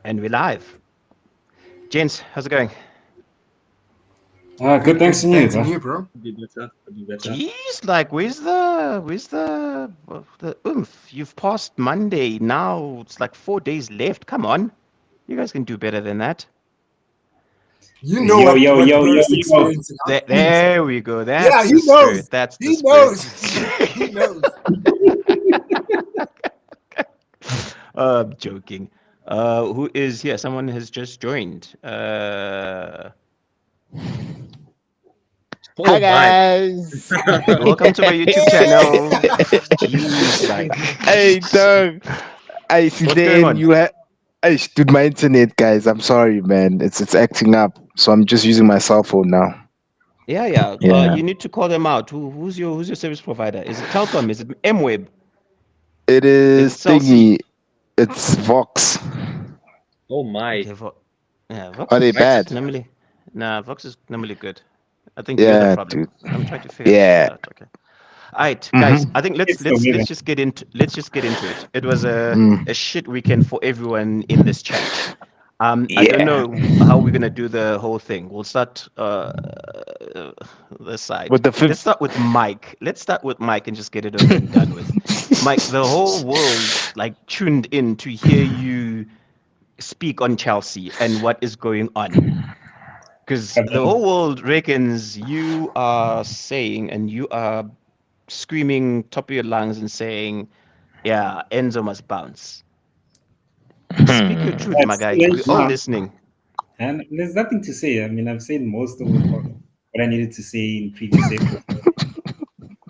And we're live. Gents, how's it going? Good, thanks to you, bro. bro. Could be better. Could be better. Jeez, like where's the oomph? You've passed Monday. Now it's like 4 days left. Come on. You guys can do better than that. You know Yo, what, yo, what yo, yo, Burris yo. experiencing. There we go. Yeah, That's he the knows. spirit. That's the He spirit. knows. He knows. I'm joking. Who is here? Someone has just joined. Oh Hi my. guys. Welcome to my YouTube channel. Jeez, like, Hey Doug. I see what's going then on? you had I stood my internet guys. I'm sorry man. It's acting up. So I'm just using my cell phone now. Yeah, yeah. Yeah. You need to call them out. Who's your service provider? Is it Telkom? Is it MWeb? It Is it is Cell thingy. C? It's Vox. Oh my. Okay, yeah, Vox Are they is bad? normally, nah, Vox is normally good. I think you're the Yeah, problem. dude. I'm trying to figure this Yeah. out. Okay. All right, guys. Mm-hmm. I think let's It's the let's weather. let's just get into it. It was a Mm. shit weekend for everyone in this chat. I don't Yeah. know how we're gonna do the whole thing. We'll start this side. With the Let's fifth start with Mike. Let's start with Mike and just get it over and done with. Mike, the whole world like tuned in to hear you speak on Chelsea and what is going on. Because the whole world reckons you are saying and you are screaming top of your lungs and saying, yeah, Enzo must bounce. Speak your truth, my That's guy. right We're all now. listening. And there's nothing to say. I mean, I've said most of what I needed to say in previous episodes.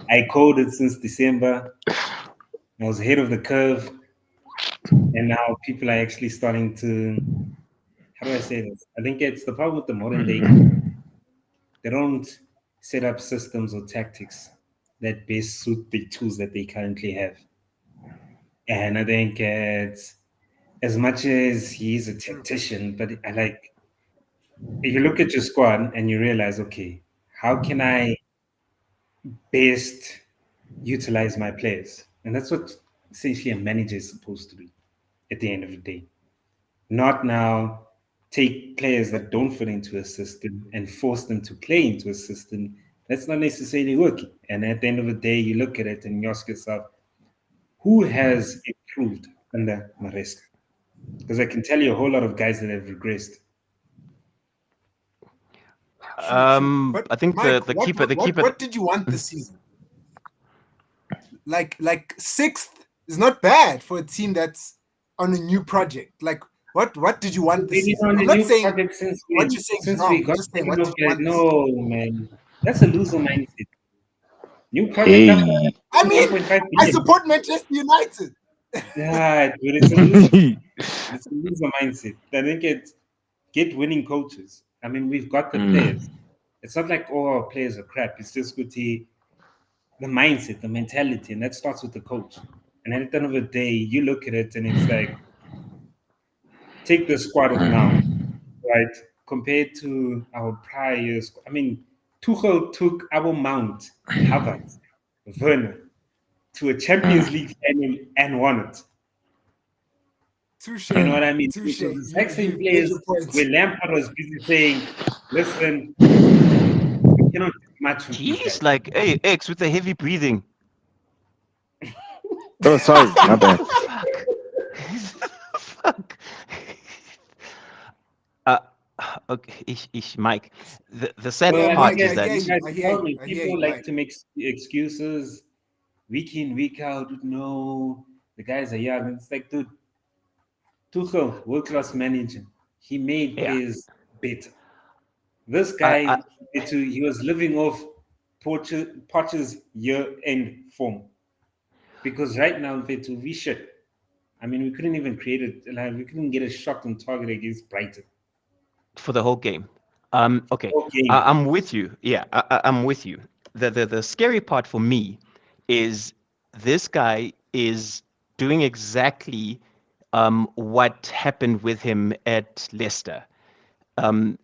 I coded since December. I was ahead of the curve. And now people are actually starting to, how do I say this? I think it's the problem with the modern day. They don't set up systems or tactics that best suit the tools that they currently have. And I think it's as much as he's a tactician, but I like you look at your squad and you realize, okay, how can I best utilize my players? And that's what essentially a manager is supposed to be at the end of the day. Not now take players that don't fit into a system and force them to play into a system that's not necessarily working. And at the end of the day, you look at it and you ask yourself, who has improved under Maresca? Because I can tell you a whole lot of guys that have regressed. True. But I think Mike, the what keeper, what the what keeper. what did you want this season? Like sixth is not bad for a team that's on a new project. Like what did you want this We've been season? on I'm a not new saying project what you're saying is since wrong. we I'm got just saying rid what of did you it. want this season? No, man, that's a loser mindset. New project after Hey. I mean, 1.5 I billion. support Manchester United. Yeah, dude, it's a loser. It's a loser mindset. I think it's get winning coaches. I mean, we've got the Mm. players. It's not like all our players are crap. It's just with the mindset, the mentality, and that starts with the coach. And at the end of the day, you look at it and it's like take the squad of now, right? Compared to our prior years. I mean, Tuchel took our Mount, Havertz, Werner to a Champions Mm. League final and won it. Touche. You know what I mean? Touche. It was the exact same You've made players your point. where Lampard was busy saying, listen, we cannot do much with these Jeez, guys. like, hey, X with the heavy breathing. Oh sorry, my bad. Fuck. Fuck. Uh, okay, Mike. The sad So Yeah, I think Mike, part is I it's hear that you you. guys I the hear you. problem. I hear People you, like Mike. to make excuses week in, week out. No, the guys are young. It's like, dude, Tuchel, world class manager. He made yeah. players better. This I guy, he was living off Poch's year end form because right now, Vetu, we shit. I mean, we couldn't even create it. Like, we couldn't get a shot on target against Brighton. for the whole game. Okay, Okay. I'm with you. Yeah, I'm with you. The scary part for me is this guy is doing exactly what happened with him at Leicester. Um,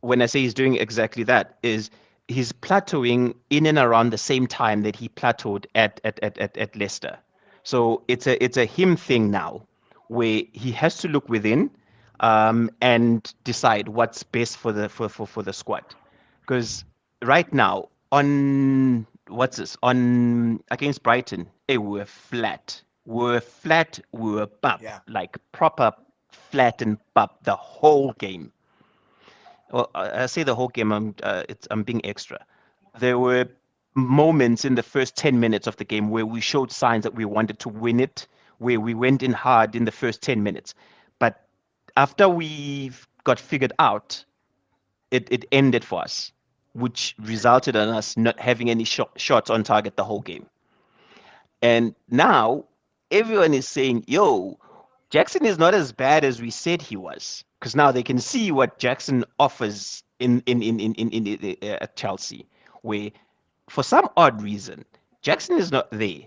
when I say he's doing exactly that, is he's plateauing in and around the same time that he plateaued at Leicester. So it's a him thing now, where he has to look within and decide what's best for the squad. Because right now on what's this on against Brighton, we were flat. We were flat. We were bump, Yeah. like proper flat and bump the whole game. Well, I say the whole game. I'm being extra. There were moments in the first 10 minutes of the game where we showed signs that we wanted to win it, where we went in hard in the first 10 minutes, but after we got figured out, it ended for us, which resulted in us not having any shots on target the whole game. And now everyone is saying, yo, Jackson is not as bad as we said he was. Because now they can see what Jackson offers at Chelsea, where for some odd reason, Jackson is not there.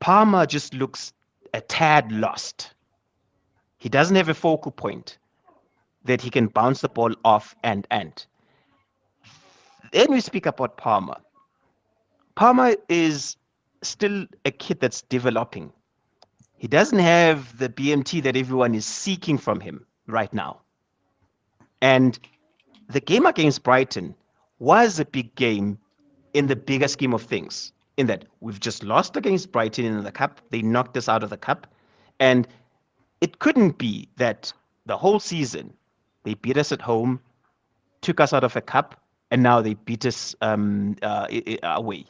Palmer just looks a tad lost. He doesn't have a focal point that he can bounce the ball off and. Then we speak about Palmer. Palmer is still a kid that's developing. He doesn't have the BMT that everyone is seeking from him right now. And the game against Brighton was a big game in the bigger scheme of things, in that we've just lost against Brighton in the cup. They knocked us out of the cup. And it couldn't be that the whole season they beat us at home, took us out of a cup, and now they beat us away.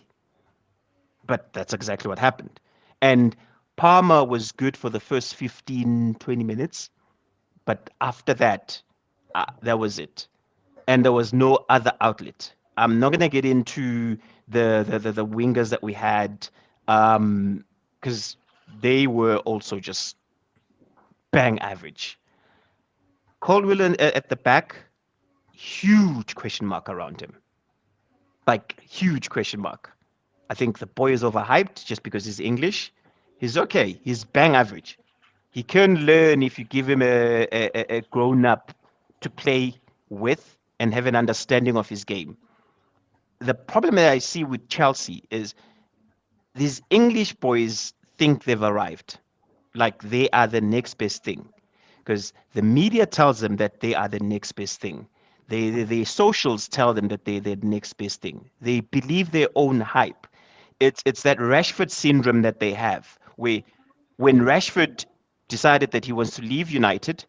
But that's exactly what happened. And Palmer was good for the first 15, 20 minutes. But after that, that was it. And there was no other outlet. I'm not going to get into the wingers that we had because they were also just bang average. Caldwell at the back, huge question mark around him. Like, huge question mark. I think the boy is overhyped just because he's English. He's okay. He's bang average. He can learn if you give him a grown up to play with and have an understanding of his game. The problem that I see with Chelsea is these English boys think they've arrived, like they are the next best thing, because the media tells them that they are the next best thing. The socials tell them that they're the next best thing. They believe their own hype. It's that Rashford syndrome that they have, where when Rashford decided that he wants to leave United,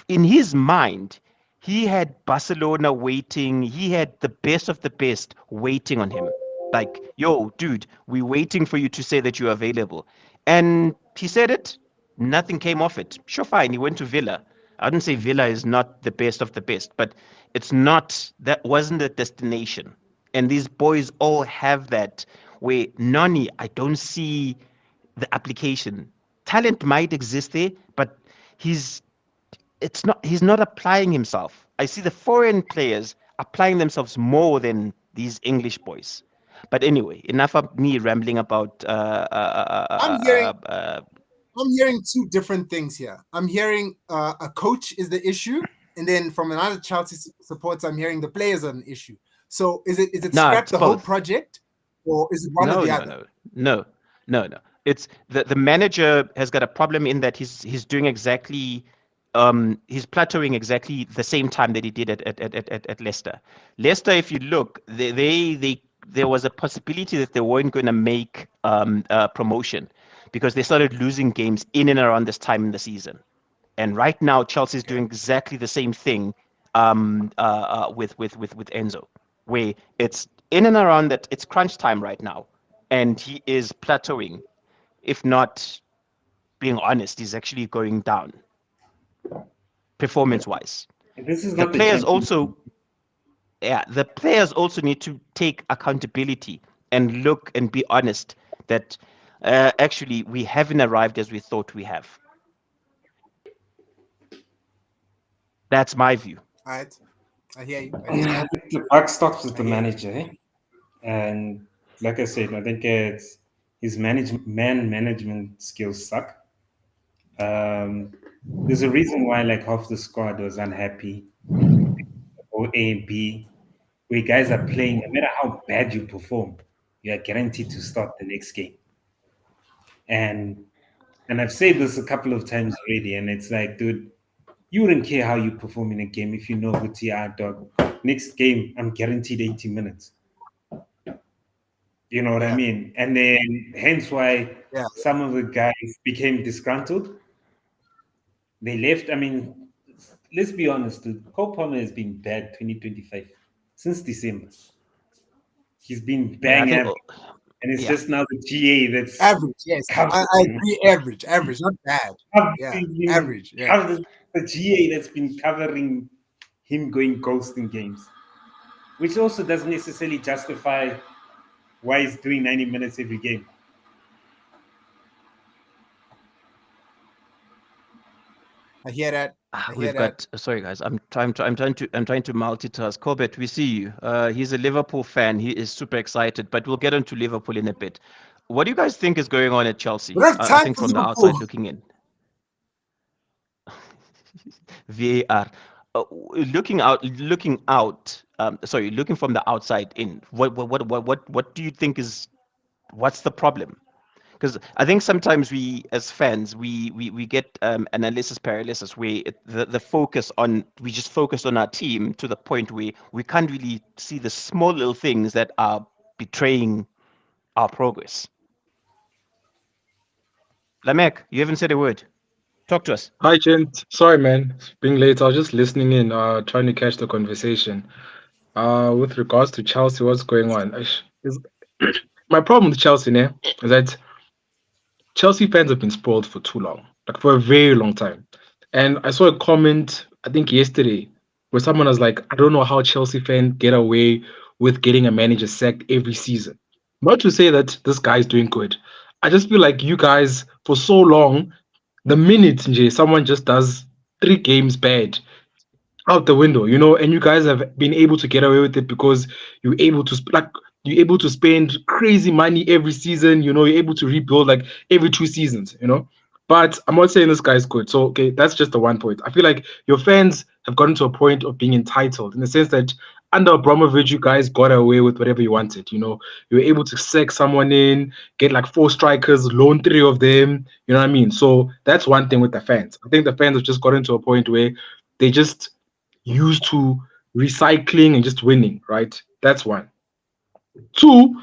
in his mind, he had Barcelona waiting. He had the best of the best waiting on him. Like, yo, dude, we're waiting for you to say that you're available. And he said it. Nothing came of it. Sure, fine. He went to Villa. I wouldn't say Villa is not the best of the best, but it's not, that wasn't the destination. And these boys all have that where Nani, I don't see the application. Talent might exist there, but he's he's not applying himself. I see the foreign players applying themselves more than these English boys. But anyway, enough of me rambling about I'm hearing I'm hearing two different things here. I'm hearing a coach is the issue, and then from another Chelsea supporter, I'm hearing the players are an issue. So is it no, scrap it's the whole both. project, or is it one or No, the no, other? no. It's the manager has got a problem in that he's doing exactly he's plateauing exactly the same time that he did at Leicester. Leicester, if you look, they there was a possibility that they weren't going to make promotion because they started losing games in and around this time in the season. And right now, Chelsea is Okay. doing exactly the same thing with Enzo, where it's in and around that. It's crunch time right now, and he is plateauing. If not being honest, he's actually going down performance-wise. And this is The not the players champion. also, yeah, the players also need to take accountability and look and be honest that actually we haven't arrived as we thought we have. That's my view. All right, I hear you. I hear Yeah, you. I think the buck stops with I the hear you. manager, eh? And like I said, I think it's his management skills suck. There's a reason why like half the squad was unhappy, or A and B, where guys are playing. No matter how bad you perform, you are guaranteed to start the next game. And I've said this a couple of times already, and it's like, dude, You wouldn't care how you perform in a game if you know good dog. Next game, I'm guaranteed 80 minutes. You know what I Yeah, mean? And then hence why yeah. some of the guys became disgruntled. They left. I mean, let's be honest, dude. Cole Palmer has been bad 2025 since December. He's been Yeah, I bang think. average, and it's Yeah, just now the GA that's Average, yes. I covering, agree. Average, not bad. Yeah, covering average. Yeah. the GA that's been covering him going ghost in games, which also doesn't necessarily justify why he's doing 90 minutes every game. I hear that. I hear we've that. got. Sorry, guys. I'm trying to multitask. Corbett, we see you. He's a Liverpool fan. He is super excited. But we'll get into Liverpool in a bit. What do you guys think is going on at We Chelsea? don't have I time think for from the Liverpool. outside looking in, VAR. Looking out. Sorry, looking from the outside in. What do you think is what's the problem? Because I think sometimes we as fans we get analysis paralysis where the focus on we just focus on our team to the point where we can't really see the small little things that are betraying our progress. Lamek, you haven't said a word. Talk to us. Hi, gent. Sorry, man. Being late. I was just listening in, trying to catch the conversation. With regards to Chelsea, what's going on? My problem with Chelsea, ne, is that Chelsea fans have been spoiled for too long, like for a very long time. And I saw a comment, I think yesterday, where someone was like, I don't know how Chelsea fans get away with getting a manager sacked every season. Not to say that this guy's doing good. I just feel like you guys, for so long, the minute nje, someone just does 3 games bad, out the window, and you guys have been able to get away with it because you're able to you're able to spend crazy money every season, you're able to rebuild like every 2 seasons. But I'm not saying this guy's good. So okay, that's just the one point. I feel like your fans have gotten to a point of being entitled in the sense that under Abramovich, you guys got away with whatever you wanted. You were able to sack someone in, get like 4 strikers, loan 3 of them. You know what I mean? So that's one thing with the fans. I think the fans have just gotten to a point where they just used to recycling and just winning, right? That's one. Two,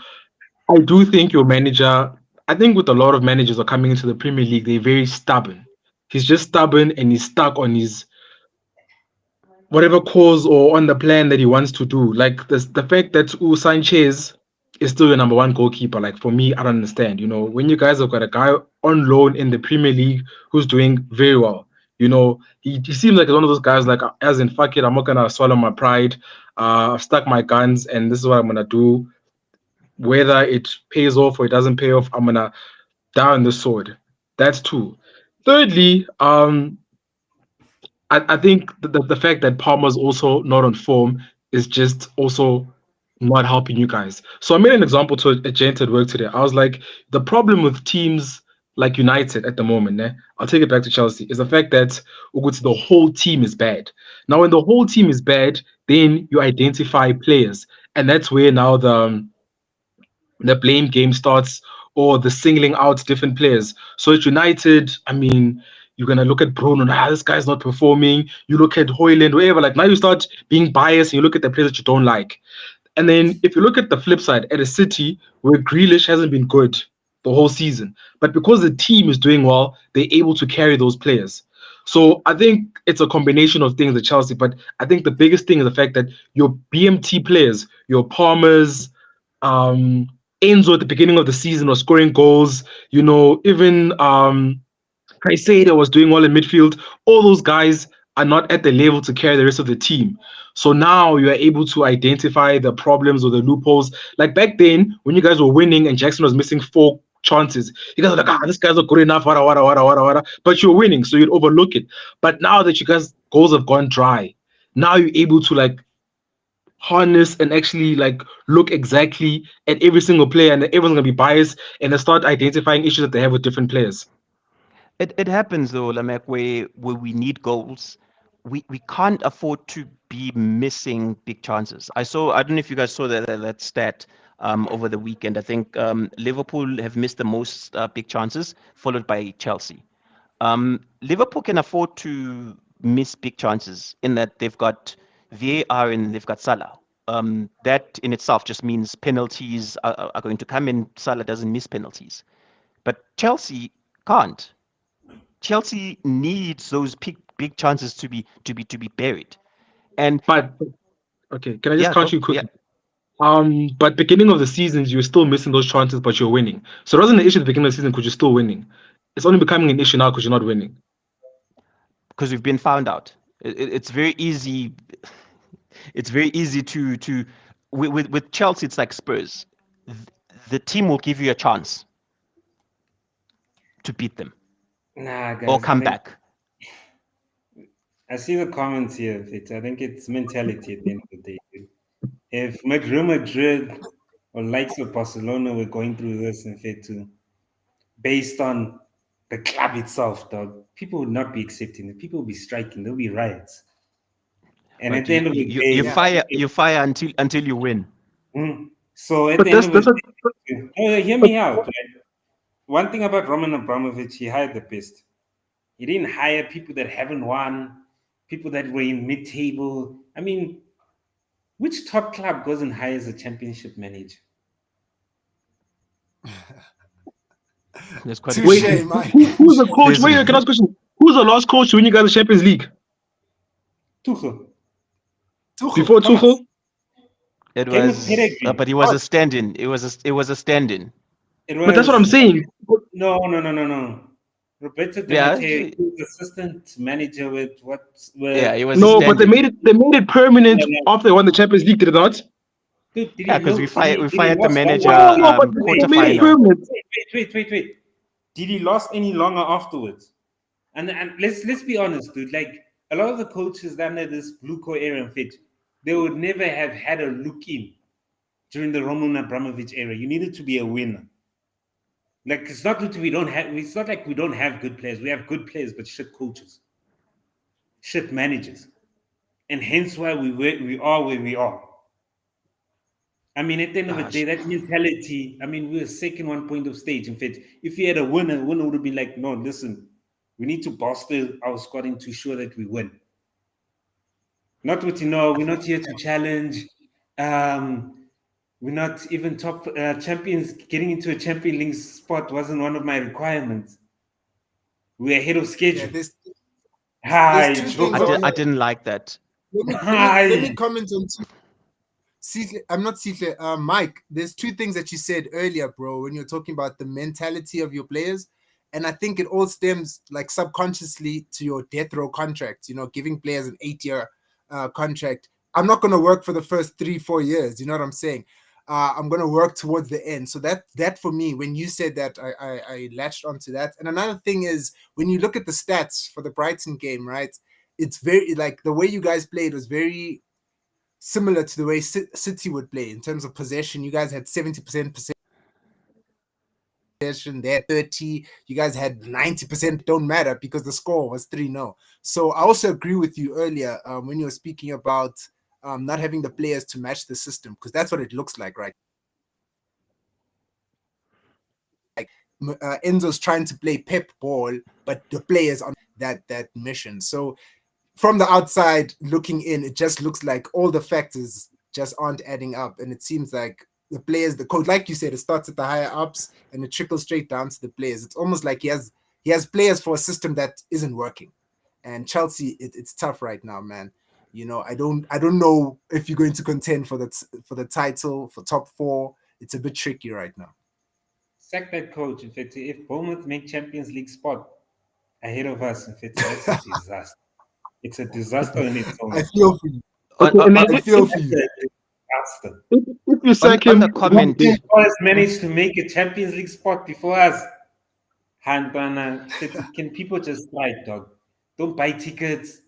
I do think your manager, I think with a lot of managers are coming into the Premier League, they're very stubborn. He's just stubborn and he's stuck on his whatever cause or on the plan that he wants to do. Like the fact that Sanchez is still your number one goalkeeper. Like for me, I don't understand. When you guys have got a guy on loan in the Premier League who's doing very well. He seems like one of those guys like as in fuck it, I'm not gonna swallow my pride. I've stuck my guns and this is what I'm gonna do. Whether it pays off or it doesn't pay off, I'm gonna die on the sword. That's two. Thirdly, I think the fact that Palmer's also not on form is just also not helping you guys. So I made an example to a gent at work today. I was like, the problem with teams like United at the moment, I'll take it back to Chelsea, is the fact that the whole team is bad. Now, when the whole team is bad, then you identify players. And that's where now the blame game starts or the singling out different players. So at United, I mean, you're gonna look at Bruno, this guy's not performing. You look at Hoyland, whatever. Like now you start being biased and you look at the players that you don't like. And then if you look at the flip side, at a City where Grealish hasn't been good the whole season, but because the team is doing well, they're able to carry those players. So I think it's a combination of things at Chelsea, but I think the biggest thing is the fact that your BMT players, your Palmers, um, Enzo at the beginning of the season was scoring goals. Even Caicedo was doing well in midfield. All those guys are not at the level to carry the rest of the team. So now you are able to identify the problems or the loopholes. Like back then, when you guys were winning and Jackson was missing 4 chances, you guys were like, this guy's not good enough, wada, wada, wada, wada, wada. But you're winning, so you'd overlook it. But now that you guys' goals have gone dry, now you're able to like harness and actually like look exactly at every single player and everyone's gonna be biased and they start identifying issues that they have with different players. It happens though, Lamek, where we need goals. We can't afford to be missing big chances. I don't know if you guys saw that stat over the weekend. I think Liverpool have missed the most big chances, followed by Chelsea. Liverpool can afford to miss big chances in that they've got VAR and they've got Salah. That in itself just means penalties are going to come in. Salah doesn't miss penalties, but Chelsea can't. Chelsea needs those big chances to be buried. And But okay, can I just yeah, count you yeah, quickly? But beginning of the seasons, you're still missing those chances, but you're winning. So it wasn't an issue at the beginning of the season because you're still winning. It's only becoming an issue now because you're not winning. because we've been found out. It's very easy. It's very easy to with Chelsea. It's like Spurs. The team will give you a chance to beat them Nah, guys. or come back. I see the comments here. I think it's mentality at the end of the day. If Real Madrid or likes of Barcelona were going through this, in fact, too, based on the club itself, dog, people would not be accepting it. People would be striking. There'll be riots. And But at the end of the day, you fire until you win. So at But the end of the that's day, hear me out. Right? One thing about Roman Abramovich, he hired the best. He didn't hire people that haven't won, people that were in mid-table. I mean, which top club goes and hires a championship manager? There's quite Touche, a Mike. who's the coach? There's- Wait, can I ask a question? Who's the last coach to win you guys the Champions League? Tuchel. Before Thomas. Tuchel? It Came with was, pedigree. but he was a stand-in. It was a stand-in. It But that's what I'm was- saying. No. Roberto Di Yeah, Matteo, he was assistant manager with what? Yeah, it was a No, but they stand-in. made it permanent Yeah. after they won the Champions League, did it not? Dude, did Yeah, he because lo- we did fired he- we did he fired the lost manager one- No, but they made it quarterfinal. permanent. Wait. Did he lost any longer afterwards? And let's be honest, dude. Like a lot of the coaches under this Bluco era and fit, they would never have had a look in during the Roman Abramovich era. You needed to be a winner. Like it's not that we don't have. It's not like we don't have good players. We have good players, but shit coaches, shit managers, and hence why we are where we are. I mean, at the end of the day, that mentality. I mean, we were second one point of stage. In fact, if you had a winner would have been like, no, listen, we need to bolster our squading to ensure that we win. Not what we're not here to challenge. We're not even top champions. Getting into a Champions League spot wasn't one of my requirements. We're ahead of Yeah, schedule. there's Hi, two Joe. things I didn't like that. let me comment on two. I'm not Sihle, Mike. There's two things that you said earlier, bro, when you're talking about the mentality of your players. And I think it all stems like subconsciously to your death row contracts, giving players an 8-year contract. I'm not going to work for the first 3-4 years. You know what I'm saying? I'm going to work towards the end. So that for me, when you said that, I latched onto that. And another thing is when you look at the stats for the Brighton game, right? It's very like the way you guys played was very similar to the way City would play in terms of possession. You guys had 70% possession, there 30. You guys had 90%. Don't matter because the score was 3-0. So I also agree with you earlier when you were speaking about not having the players to match the system, because that's what it looks like, right? Like Enzo's trying to play Pep ball, but the players on that mission. So from the outside looking in, it just looks like all the factors just aren't adding up. And it seems like the players, the coach, like you said, it starts at the higher ups and it trickles straight down to the players. It's almost like he has players for a system that isn't working. And Chelsea, it's tough right now, man. I don't know if you're going to contend for the title, for top 4. It's a bit tricky right now. Sack that coach. In fact, if Bournemouth make Champions League spot ahead of us, in fact, that's a disaster. It's a disaster in its own. I feel for you. Okay, I feel for you. Disaster. if you sack On him, the comment, Has managed to make a Champions League spot before us. Handbana, can people just strike, dog? Don't buy tickets.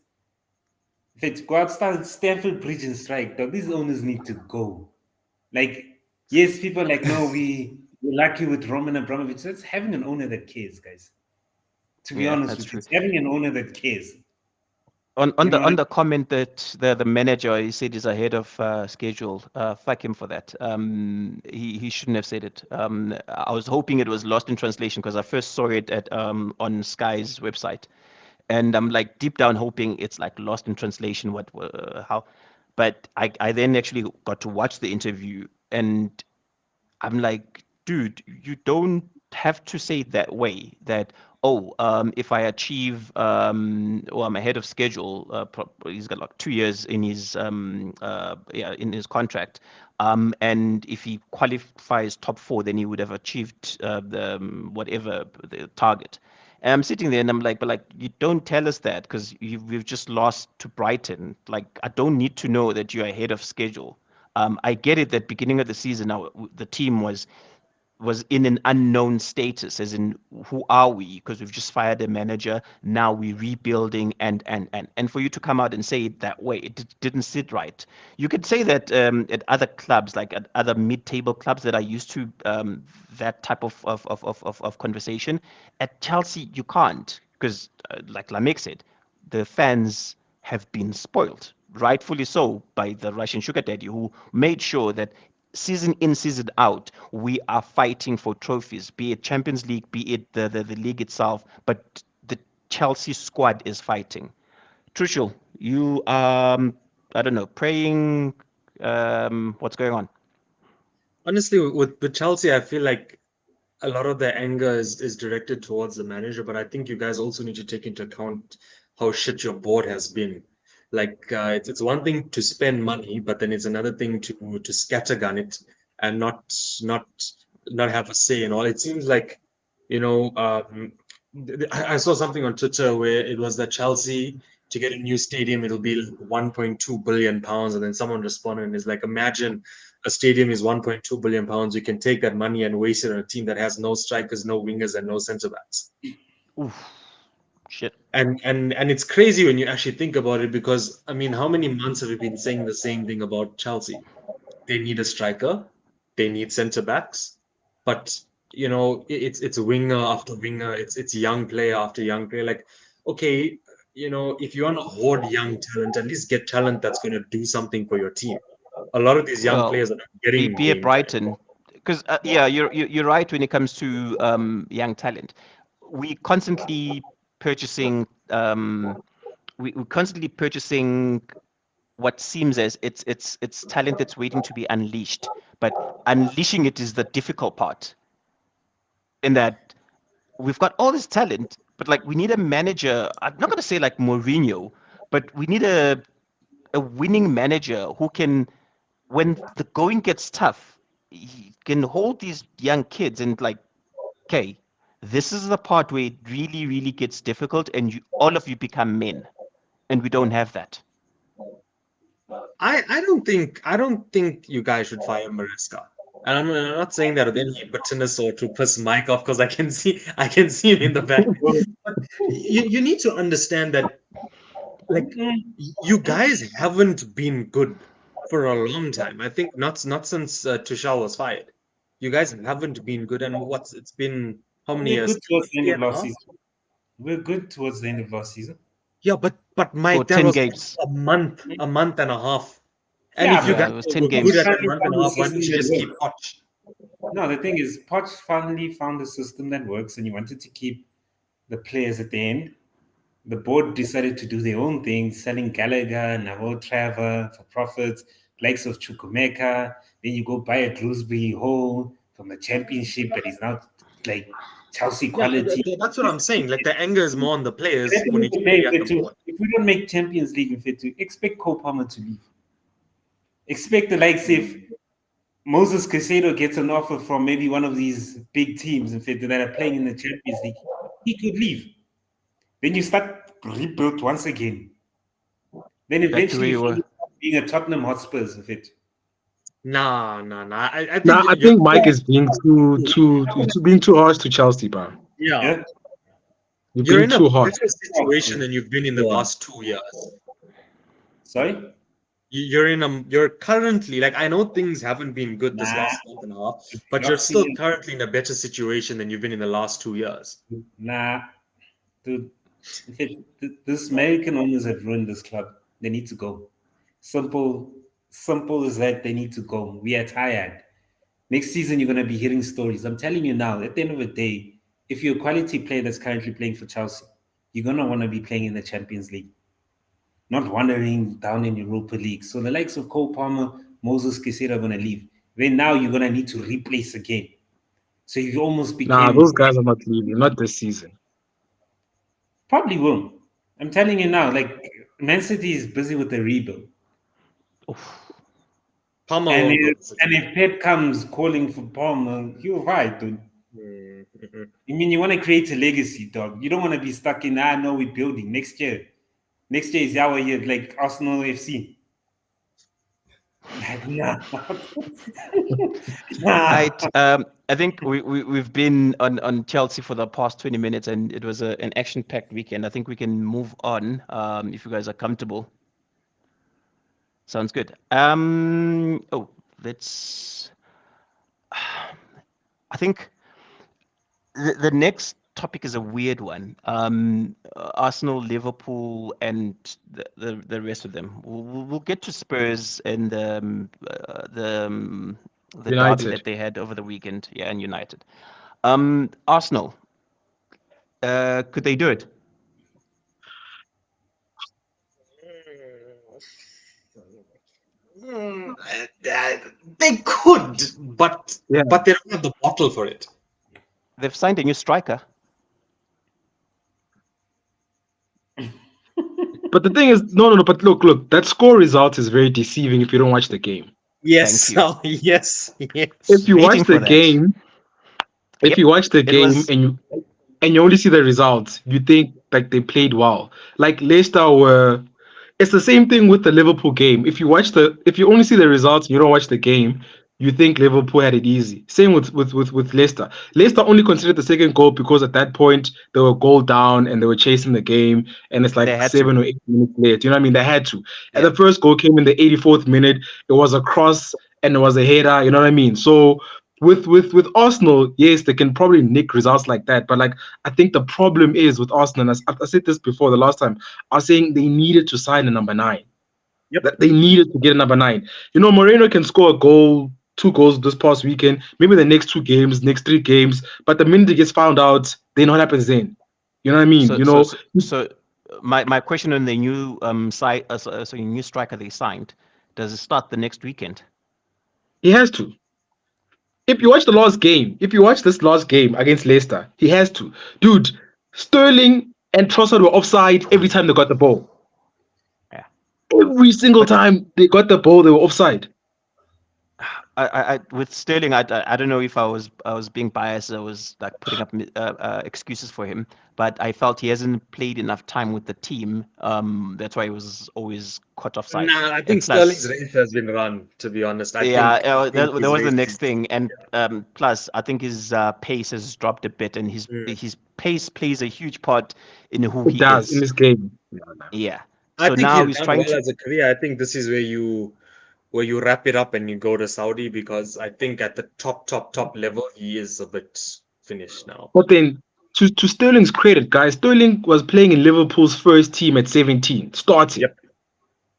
If it's go outside Stamford Bridge and strike, dog, these owners need to go. Like, yes, people are like, no, we're lucky with Roman Abramovich. That's having an owner that cares, guys. To be Yeah, honest that's with true. you, it's having an owner that cares. on You know, the comment that the manager, he said is ahead of schedule. Fuck him for that. He shouldn't have said it. I was hoping it was lost in translation because I first saw it at on Sky's website, And I'm like deep down hoping it's like lost in translation. How? But I then actually got to watch the interview, and I'm like, dude, you don't have to say it that way. That if I achieve or I'm ahead of schedule, he's got like 2 years in his in his contract, and if he qualifies top four, then he would have achieved the whatever the target. And I'm sitting there and I'm like, but like, you don't tell us that because we've just lost to Brighton. Like, I don't need to know that you're ahead of schedule. I get it that beginning of the season, now the team was in an unknown status, as in who are we? Because we've just fired a manager. Now we're rebuilding, and for you to come out and say it that way, it didn't sit right. You could say that at other clubs, like at other mid-table clubs that are used to that type of conversation. At Chelsea, you can't because, like Lamek said, the fans have been spoiled, rightfully so, by the Russian sugar daddy who made sure that season in, season out, we are fighting for trophies, be it Champions League, be it the league itself, but the Chelsea squad is fighting. Trushul, you I don't know, praying, what's going on? Honestly, with Chelsea, I feel like a lot of the anger is directed towards the manager, but I think you guys also need to take into account how shit your board has been. Like it's one thing to spend money, but then it's another thing to scattergun it and not not have a say and all. It seems like, you know, I saw something on Twitter where it was that Chelsea to get a new stadium, it'll be like 1.2 billion pounds, and then someone responded and is like, imagine a stadium is 1.2 billion pounds. You can take that money and waste it on a team that has no strikers, no wingers, and no centre backs. Oof, shit. And it's crazy when you actually think about it because I mean, how many months have we been saying the same thing about Chelsea? They need a striker, they need centre backs, but you know, it's winger after winger, it's young player after young player. Like, okay, you know, if you want to hoard young talent, at least get talent that's going to do something for your team. A lot of these young Well, players are not getting be it game time. Brighton, because yeah, you're right when it comes to young talent. We constantly purchasing we're constantly purchasing what seems as it's talent that's waiting to be unleashed, but unleashing it is the difficult part. In that we've got all this talent, but like we need a manager. I'm not gonna say like Mourinho, but we need a winning manager who can, when the going gets tough, he can hold these young kids and like, okay, this is the part where it really, really gets difficult, and all of you become men, and we don't have that. I don't think you guys should fire Maresca. And I'm not saying that with any bitterness or to piss Mike off because I can see him in the back. But you need to understand that like you guys haven't been good for a long time. I think not since Tuchel was fired. You guys haven't been good, and it's been how many We're years? good towards the end Three of and a last half? season. We're good towards the end of last season. Yeah, but For Mike, that 10 was games. a month and a half. And if Yeah, you but Yeah, guys it was 10 were good we games. at a finally month and found a the half, why didn't system you that just keep works. Poch? No, the thing is, Poch finally found a system that works, and he wanted to keep the players at the end. The board decided to do their own thing, selling Gallagher, Navo Trevor for profits, likes of Chukwemeka. Then you go buy a Drewsbury Hall from the championship, but he's not like Chelsea Yeah, quality. that's what I'm saying. Like the anger is more on the And players at the who end of need to the day, be at the board. if we don't make Champions League in Fit to expect Cole Palmer to leave. Expect the likes if Moses Caicedo gets an offer from maybe one of these big teams in Fit that are playing in the Champions League, he could leave. Then you start rebuild once again. Then Back to where eventually you were. find yourself being a Tottenham Hotspurs of it. Nah. I think Now I you're think Mike is being being too harsh to Chelsea, bro. yeah. Yeah. You're You're being in a too harsh. better situation than you've been in the last 2 years. Sorry? You're currently like I know things haven't been good this Nah. last month and a half, The but you're still bureaucracy, currently in a better situation than you've been in the last 2 years. nah. Dude, in fact, this American owners have ruined this club. They need to go. Simple, simple as that. They need to go. We are tired. Next season, you're going to be hearing stories. I'm telling you now, at the end of the day, if you're a quality player that's currently playing for Chelsea, you're gonna want to be playing in the Champions League, not wandering down in Europa League. So the likes of Cole Palmer, Moses Caicedo are gonna leave. Then now you're gonna need to replace again. So you almost Nah, became those guys are not leaving, not this season. probably will. I'm telling you now, like Man City is busy with the rebuild. Oof. Palmer And won't go. if Pep comes calling for Palmer, he'll fight, dude. Mm-mm. I mean, you want to create a legacy, dog. You don't want to be stuck in, no, we're building next year. Next year is our year, like Arsenal FC. Like, nah. Nah. Right. I think we've been on Chelsea for the past 20 minutes, and it was an action-packed weekend. I think we can move on if you guys are comfortable. Sounds good. Oh, let's. I think the next topic is a weird one. Arsenal, Liverpool, and the rest of them. We'll get to Spurs and the derby United. that they had over the weekend. Yeah, and United. Arsenal. Could they do it? They could, but Yeah. they don't have the bottle for it. They've signed a new striker. But the thing is, no. But look, that score result is very deceiving if you don't watch the game. Thank Yes, you. yes, yes. If you Waiting watch the for that. game, if Yep. you watch the It game was and you only see the results, you think like they played well. Like Leicester were. It's the same thing with the Liverpool game. If you only see the results, and you don't watch the game, you think Liverpool had it easy. Same with Leicester. Leicester only considered the second goal because at that point they were goal down and they were chasing the game, and it's they like had to. 7 or 8 minutes late. You know what I mean? They had to. And Yeah. the first goal came in the 84th minute. It was a cross and it was a header. You know what I mean? So with Arsenal, yes, they can probably nick results like that. But like I think the problem is with Arsenal, and I said this before the last time, I was saying they needed to sign a number 9. Yep. That they needed to get a number 9. You know, Moreno can score a goal, 2 goals this past weekend, maybe the next 2 games, next 3 games. But the minute he gets found out, then what happens then? You know what I mean? So You so know, so, so my question on the new side so new striker they signed, does it start the next weekend? he has to. If you watch the last game, if you watch this last game against Leicester, he has to. Dude, Sterling and Trossard were offside every time they got the ball. Yeah. Every single But time they got the ball, they were offside. I with Sterling, I don't know if I was being biased. I was like putting up excuses for him, but I felt he hasn't played enough time with the team. That's why he was always caught offside. Nah, I And think Sterling's plus, race has been run. To be honest, I yeah, think that his was the race next is. thing. And plus, I think his pace has dropped a bit, and Mm. his pace plays a huge part in who It he does in is. this game. Yeah. I So think now he's he's done trying well to. as a career. I think this is where you wrap it up and you go to Saudi because I think at the top level he is a bit finished now. But then, to Sterling's credit, guys, Sterling was playing in Liverpool's first team at 17, starting. Yep.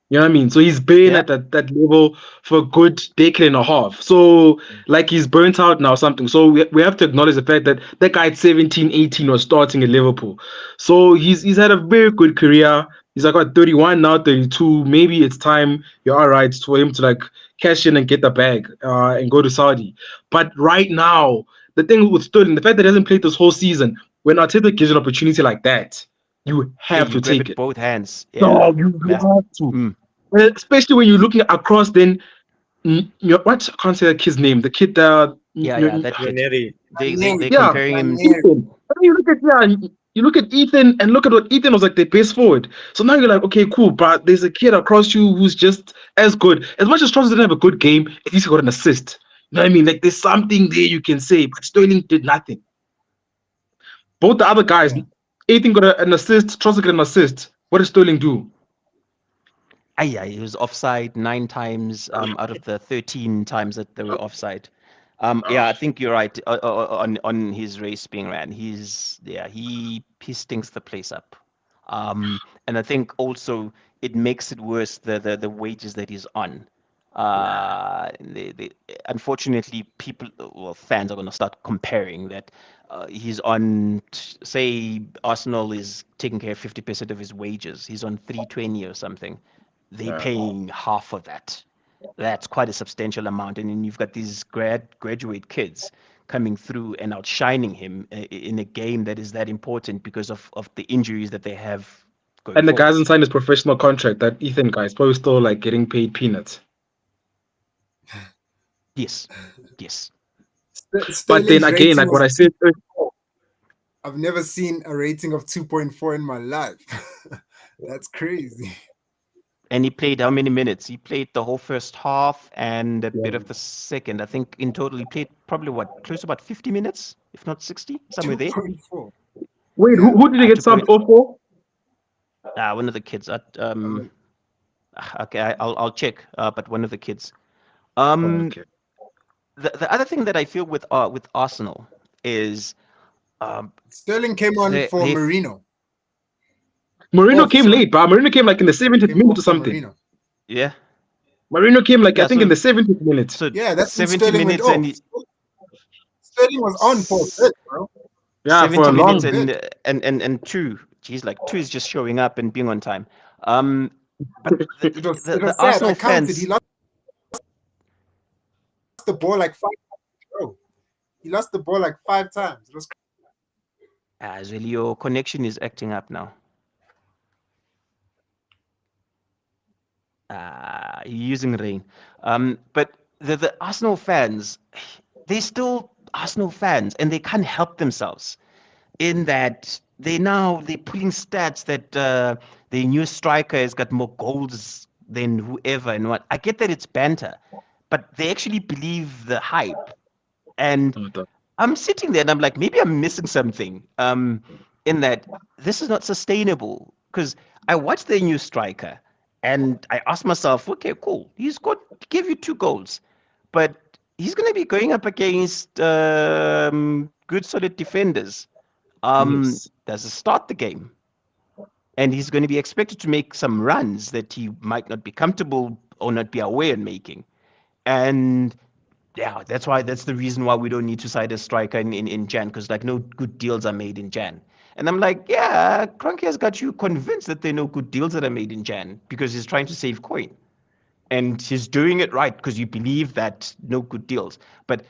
You know what I mean? So he's been Yeah. at that level for a good decade and a half. So, like, he's burnt out now, something. So, we have to acknowledge the fact that that guy at 17, 18 was starting at Liverpool. So, he's had a very good career. He's like, what, 31 now, 32. Maybe it's time, you're all right, for him to, like, cash in and get the bag and go to Saudi. But right now, the thing with Sterling, the fact that he hasn't played this whole season, when Arteta gives you an opportunity like that, you Hey, have you to grab take it it. both hands. Yeah. No, you Mass- have to. Mm. Especially when you're looking across, then what I can't say the kid's name. The kid, Yeah, that kid. Ranieri. They yeah, comparing him. Ethan. I mean, you look at Ethan and look at what Ethan was like the best forward. So now you're like, okay, cool, but there's a kid across you who's just as good. As much as Trossard didn't have a good game, at least he got an assist. You know what I mean? Like there's something there you can say, but Sterling did nothing. Both the other guys, Yeah. Ethan got an assist, Trossard got an assist. What did Sterling do? Yeah, he was offside 9 times out of the 13 times that they were offside. Yeah, I think you're right on his race being ran. He stinks the place up. And I think also it makes it worse the wages that he's on. They unfortunately people, well, fans are going to start comparing that he's on, say, Arsenal is taking care of 50% of his wages. He's on 320 or something. They're Yeah. paying half of that. That's quite a substantial amount. And then you've got these graduate kids coming through and outshining him in a game that is that important because of the injuries that they have going And the guy forward. hasn't signed his professional contract. That Ethan guy is probably still like getting paid peanuts. Yes, yes. But then Sterling's again, rating like what was I said, I've never seen a rating of 2.4 in my life. That's crazy. And he played how many minutes? He played the whole first half and a bit of the second. I think in total he played probably close to about 50 minutes, if not 60, somewhere there. 2.4. wait, Yeah. who did he get subbed off for? One of the kids. Okay, I'll check. But one of the kids. Okay. The other thing that I feel with Arsenal is Sterling came on they for they Marino. Marino Off, came sorry. late, but Marino came like in the 70th Came minute off or for something. Marino. yeah. Marino came like Yeah, I think so in the 70th minute. so Yeah, that's when 70 Sterling went minutes off. and Sterling was on for a bit, bro. Yeah, for 70 a minutes long. bit. and two. Geez, like two is just showing up and being on time. But It was the sad. I Arsenal counted. He fans. lost the ball like 5 times, bro. He lost the ball like 5 times. It was Really, your connection is acting up now. You're using rain. But the Arsenal fans, they're still Arsenal fans, and they can't help themselves in that they're pulling stats that the new striker has got more goals than whoever and what. I get that it's banter, but they actually believe the hype. And I'm sitting there and I'm like, maybe I'm missing something. In that this is not sustainable because I watched the new striker and I asked myself, okay, cool, gave you 2 goals, but he's going to be going up against good solid defenders. Yes. Does it start the game? And he's going to be expected to make some runs that he might not be comfortable or not be aware in making. And yeah, that's the reason why we don't need to sign a striker in Jan, because like no good deals are made in Jan. And I'm like, yeah, Kroenke has got you convinced that there are no good deals that are made in Jan because he's trying to save coin. And he's doing it right because you believe that no good deals. But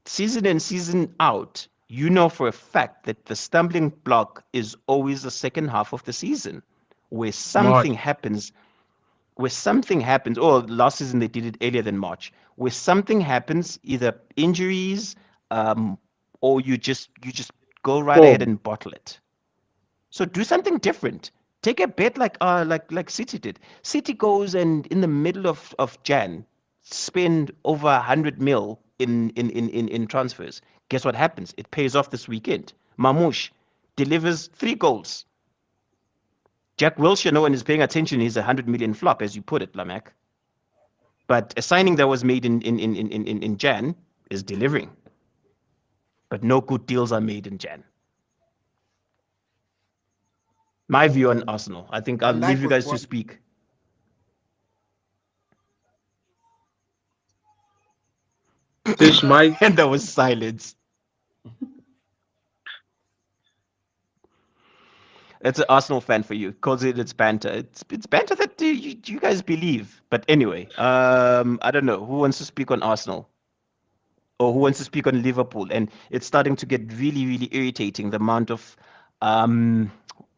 season in, season out, you know for a fact that the stumbling block is always the second half of the season where Smart. something happens, or last season they did it earlier than March, where something happens, either injuries, or you just go right ahead Form. and bottle it. So do something different. Take a bet like City did. City goes and in the middle of Jan spend over 100 mil in transfers. Guess what happens? It pays off this weekend. Mamouche delivers 3 goals. Jack Wilshere, no one is paying attention. He's a 100 million flop, as you put it, Lamek. But a signing that was made in Jan is delivering. But no good deals are made in Jan. My view on Arsenal. I think I'll Van leave Dijk you was guys to born. speak. Fish Mike. And there was silence. It's an Arsenal fan for you. Calls it's banter. It's banter that you guys believe. But anyway, I don't know who wants to speak on Arsenal or who wants to speak on Liverpool. And it's starting to get really, really irritating the amount of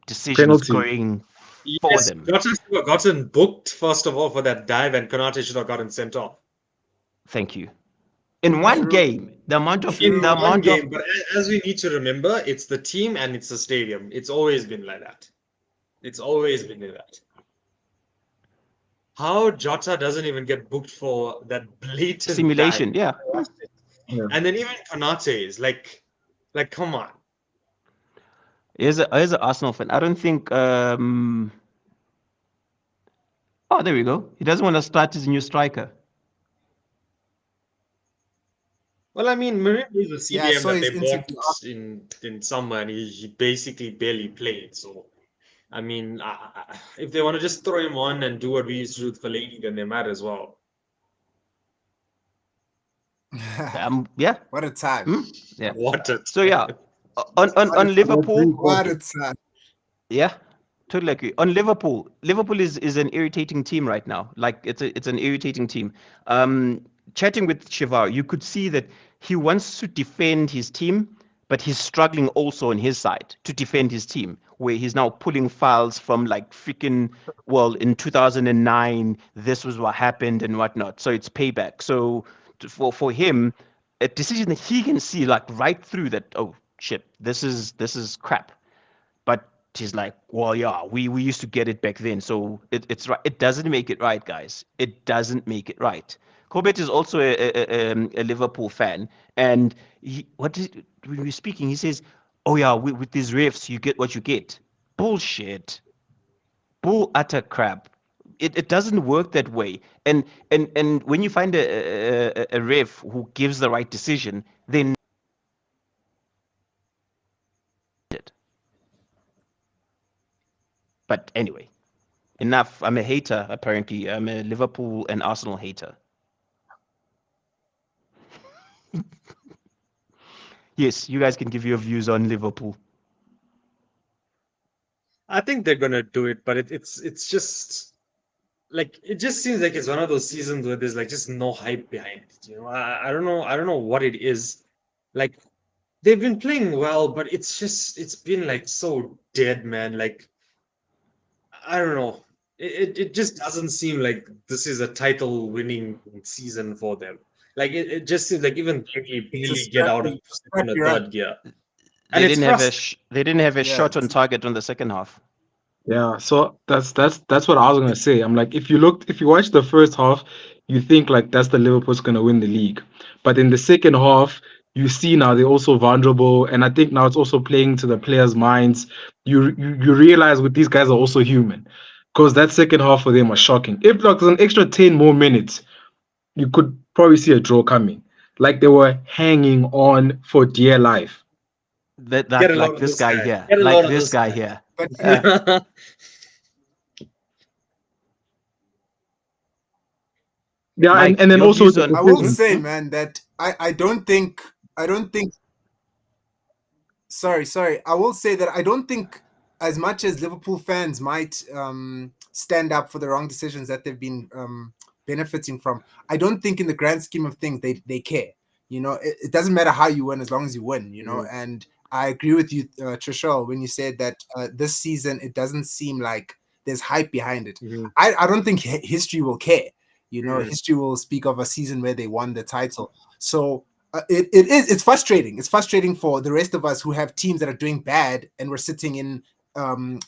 decisions Penalty. going for Yes, them. Jota should have gotten booked first of all for that dive, and Konate should have gotten sent off. Thank you. In one True. game, the amount of In the one amount of game, but as we need to remember, it's the team and it's the stadium. It's always been like that. It's always been like that. How Jota doesn't even get booked for that blatant simulation, dive. yeah. Yeah. And then even Konate is like come on. Here's an Arsenal fan. I don't think. Oh, there we go. He doesn't want to start his new striker. Well, I mean, Mourinho is a Yeah, I CDM saw that his they bought interview. in summer, and he basically barely played. So, I mean, if they want to just throw him on and do what we used to do with Fellaini, then they might as well. Yeah. What a time. Yeah. What a So yeah, on What a, Liverpool, what a time. yeah, totally agree. On Liverpool, Liverpool is an irritating team right now. Like it's an irritating team. Um, Chatting with Shivar, you could see that he wants to defend his team, but he's struggling also on his side to defend his team, where he's now pulling files from like freaking, well, in 2009, this was what happened and whatnot. So it's payback. So for him, a decision that he can see like right through that. Oh shit, this is crap. But he's like, well, yeah, we used to get it back then, so it's right. It doesn't make it right, guys. It doesn't make it right. Corbett is also a Liverpool fan, and when we're speaking, he says, "Oh yeah, with these refs, you get what you get." Bullshit, bull utter crap. It doesn't work that way. And when you find a ref who gives the right decision, then it. But anyway, enough. I'm a hater, apparently. I'm a Liverpool and Arsenal hater. Yes, you guys can give your views on Liverpool. I think they're gonna do it, but it's just like it just seems like it's one of those seasons where there's like just no hype behind it. You know, I don't know what it is. Like they've been playing well, but it's been like so dead, man. Like I don't know. It just doesn't seem like this is a title winning season for them. Like it just seems like even they It's a barely get out of second or scrappy run. third gear. And They it's didn't have a frustrating. they didn't have a Yeah, shot on target on the second half. Yeah, so that's what I was gonna say. I'm like, if you watch the first half, you think like that's the Liverpool's gonna win the league, but in the second half, you see now they're also vulnerable, and I think now it's also playing to the players' minds. You realize with these guys are also human, because that second half for them was shocking. If like there's an extra 10 more minutes, you could probably see a draw coming. Like they were hanging on for dear life. That Get like a load like of this this guy guy. here. Get a Like load of this this guy guy. here. but Yeah, Mike, and then your also views the on I will decision. say, man, that I don't think sorry. I will say that I don't think, as much as Liverpool fans might stand up for the wrong decisions that they've been benefiting from, I don't think in the grand scheme of things they care. You know, it doesn't matter how you win as long as you win. You know, and I agree with you, Trishul, when you said that this season it doesn't seem like there's hype behind it. Mhm. I don't think history will care. You know, Mm. history will speak of a season where they won the title. So it's frustrating. It's frustrating for the rest of us who have teams that are doing bad and we're sitting in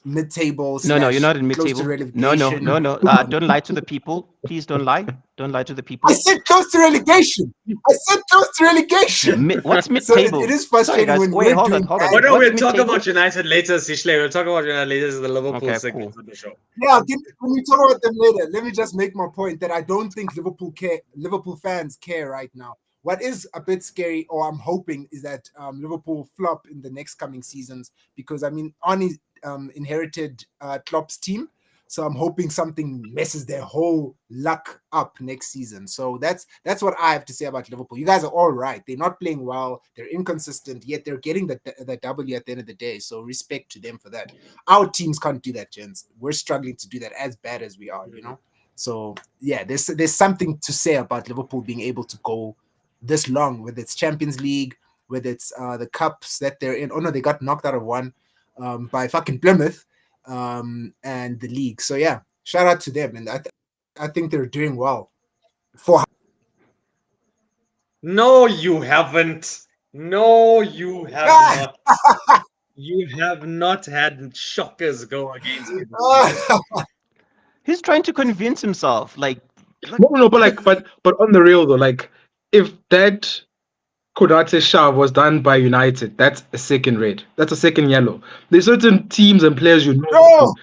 mid-table No, you're slash not in close to mid-table. relegation. No. Don't lie to the people. Please don't lie. Don't lie to the I people. said close to relegation. I said close to relegation. What's So it mid-table? is Sorry, frustrating guys. when Wait, we're hold on, doing hold bad. on. Oh no, What's we'll talk mid-table? about United later, Sishle. We'll talk about United later in the Liverpool Okay, segment cool. of the show. Yeah, when we talk about them later, let me just make my point that I don't think Liverpool fans care right now. What is a bit scary, or I'm hoping, is that Liverpool flop in the next coming seasons, because I mean, Arnie inherited Klopp's team, so I'm hoping something messes their whole luck up next season. So that's what I have to say about Liverpool. You guys are all right. They're not playing well. They're inconsistent, yet they're getting the W at the end of the day. So respect to them for that. Our teams can't do that, gents. We're struggling to do that as bad as we are, you know. So yeah, there's something to say about Liverpool being able to go this long with its Champions League, with its the cups that they're in. Oh no, they got knocked out of one by fucking Plymouth, and the league. So yeah, shout out to them, and I think they're doing well. For No, you haven't. No, you have not. You have not had shockers go against you this season. He's trying to convince himself. Like No, but like, but on the real though, like, if that Kodate shove was done by United, that's a second red. That's a second yellow. There's certain teams and players you know, no,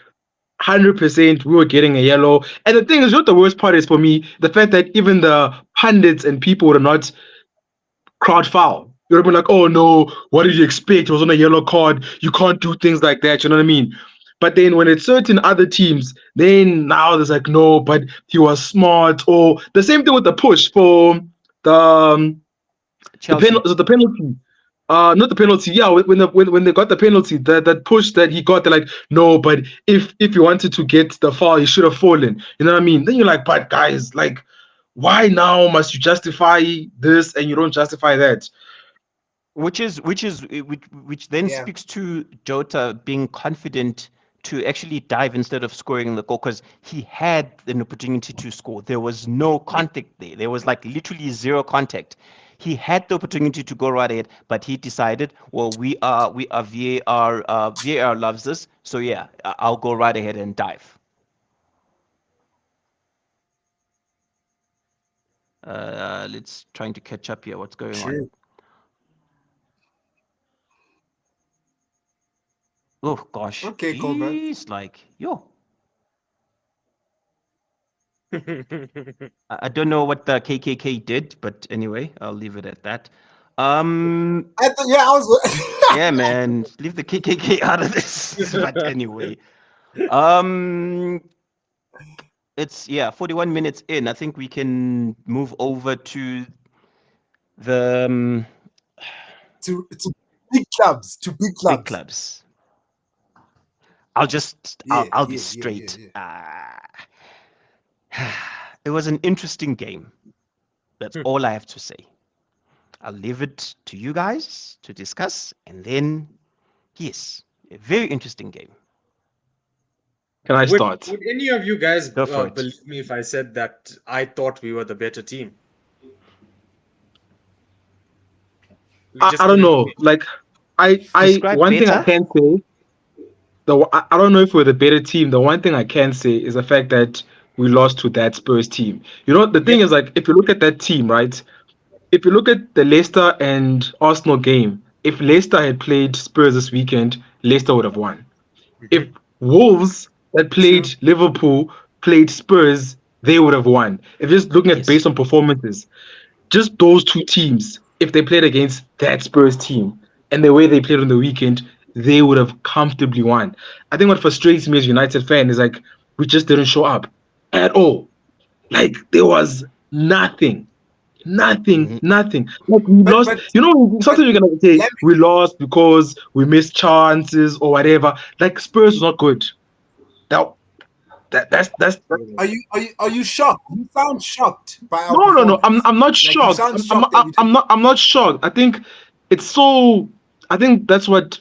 100% we were getting a yellow. And the thing is, what the worst part is for me, the fact that even the pundits and people would not crowd foul. You'd have been like, oh no, what did you expect? It was on a yellow card. You can't do things like that. You know what I mean? But then when it's certain other teams, then now there's like, no, but he was smart. Or the same thing with the push for the Chelsea. So the penalty. Not the penalty. Yeah, when they got the penalty, that push that he got, they're like, no, but if you wanted to get the foul, he should have fallen. You know what I mean? Then you're like, but guys, like, why now must you justify this and you don't justify that? Which then Yeah. speaks to Jota being confident to actually dive instead of scoring the goal, because he had an opportunity to score. There was no contact there. There was like literally zero contact. He had the opportunity to go right ahead, but he decided, well, we are VAR. VAR loves this, so yeah, I'll go right ahead and dive. Let's trying to catch up here. What's going on? True. Oh gosh, Okay, Colbert. jeez, like yo. I don't know what the KKK did, but anyway, I'll leave it at that. I was. Yeah, man, leave the KKK out of this. But anyway, um, it's 41 minutes in. I think we can move over to the to big clubs. To big clubs. big clubs. I'll be straight. It was an interesting game. That's all I have to say. I'll leave it to you guys to discuss, and then, yes, a very interesting game. Can I start? Would any of you guys Go for it. believe me if I said that I thought we were the better team? I don't know. Like, Describe one thing I better. can say. I don't know if we're the better team. The one thing I can say is the fact that we lost to that Spurs team. You know, the thing is, like, if you look at that team, right? If you look at the Leicester and Arsenal game, if Leicester had played Spurs this weekend, Leicester would have won. If Wolves that played Liverpool played Spurs, they would have won. If just looking at based on performances, just those two teams, if they played against that Spurs team and the way they played on the weekend, they would have comfortably won. I think what frustrates me as a United fan is like we just didn't show up at all. Like there was nothing. Nothing. Like we lost. You know, sometimes you're gonna say we lost because we missed chances or whatever. Like Spurs was not good. That's Are you shocked? You sound shocked by our no. performance. I'm not Like, you shocked. sound shocked that we I'm not shocked. I think it's so. I think that's what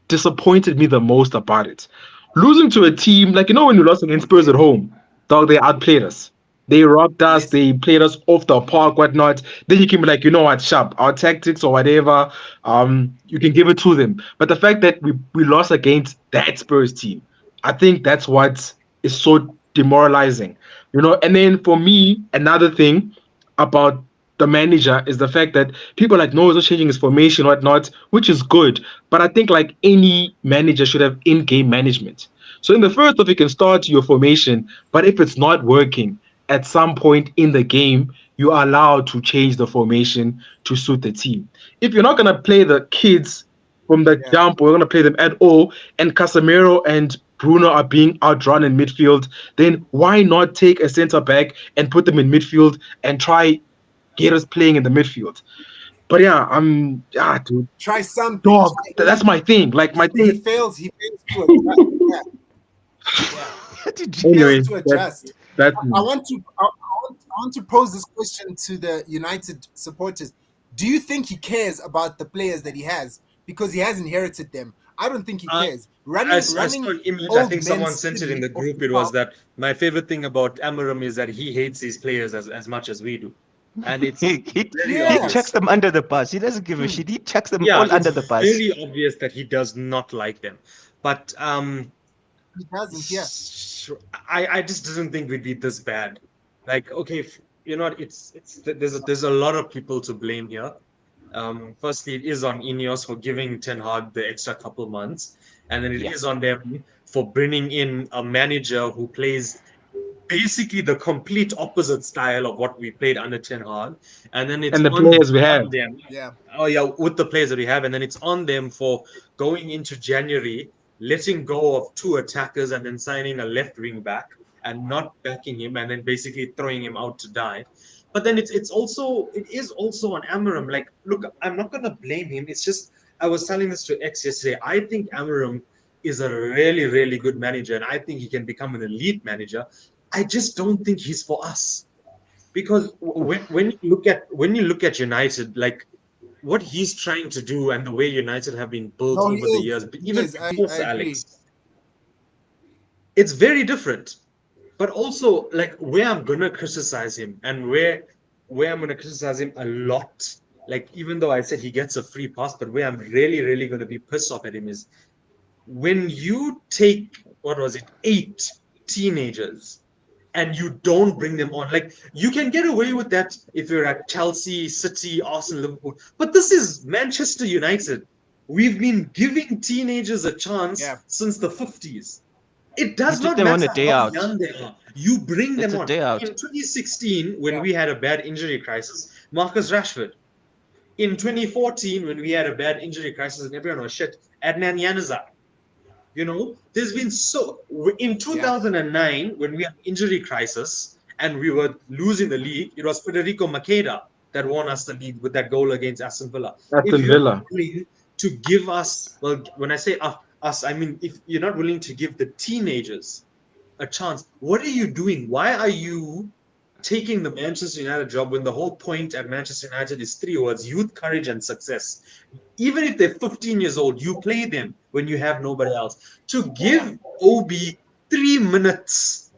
disappointed me the most about it. Losing to a team like when we lost against Spurs at home, dog, they outplayed us. They robbed us. Yes. They played us off the park, whatnot. Then you can be like, you know what, sharp, our tactics or whatever. You can give it to them. But the fact that we lost against that Spurs team, I think that's what is so demoralizing. And then for me, another thing about the manager is the fact that people are like, no, he's not changing his formation, whatnot, which is good. But I think like any manager should have in-game management. So in the first off, you can start your formation, but if it's not working at some point in the game, you are allowed to change the formation to suit the team. If you're not gonna play the kids from the jump, we're gonna play them at all, and Casemiro and Bruno are being outrun in midfield, then why not take a centre back and put them in midfield and try get us playing in the midfield? But dude. Try something. Dog, that's my thing. Like my thing. He fails to adjust. Anyway, to adjust. That's I want to pose this question to the United supporters. Do you think he cares about the players that he has because he has inherited them? I don't think he cares. I saw an image, I think someone sent it in the group. It was that my favorite thing about Amarim is that he hates these players as much as we do. And it's he chucks them under the bus. He doesn't give a shit. He chucks them all under the bus. It's very obvious that he does not like them. But he doesn't, I just didn't think we'd be this bad. Like, okay, you know what? There's a lot of people to blame here. Firstly, it is on Ineos for giving Ten Hag the extra couple months, and then it is on them for bringing in a manager who plays basically the complete opposite style of what we played under Ten Hag, and then it's the players we have. Them. With the players that we have, and then it's on them for going into January, letting go of 2 attackers and then signing a left wing back and not backing him, and then basically throwing him out to die. But then it is also on Amarim. Like, look, I'm not gonna blame him. It's just I was telling this to X yesterday. I think Amarim is a really, really good manager, and I think he can become an elite manager. I just don't think he's for us. Because when you look at United, like what he's trying to do and the way United have been built No, he over the is. years, He even is. before I Sir agree. Alex, it's very different. But also, like where I'm gonna criticize him and where I'm gonna criticize him a lot, like even though I said he gets a free pass, but where I'm really, really gonna be pissed off at him is when you take what was it, 8 teenagers and you don't bring them on. Like you can get away with that if you're at Chelsea, City, Arsenal, Liverpool. But this is Manchester United. We've been giving teenagers a chance Yeah. since the 50s. It You does took not them on a matter day how out. young they are. You bring It's them a on. day In out. 2016, when Yeah. we had a bad injury crisis, Marcus Rashford. In 2014, when we had a bad injury crisis and everyone was shit, Adnan Januzaj. There's been in Yeah. 2009 when we had injury crisis and we were losing the league, it was Federico Makeda that won us the league with that goal against Aston Villa. If Aston you're not Villa. willing to give us, well, when I say us, I mean if you're not willing to give the teenagers a chance, what are you doing? Why are you taking the Manchester United job when the whole point at Manchester United is 3 words: youth, courage, and success? Even if they're 15 years old, you play them when you have nobody else. To give Obi 3 minutes,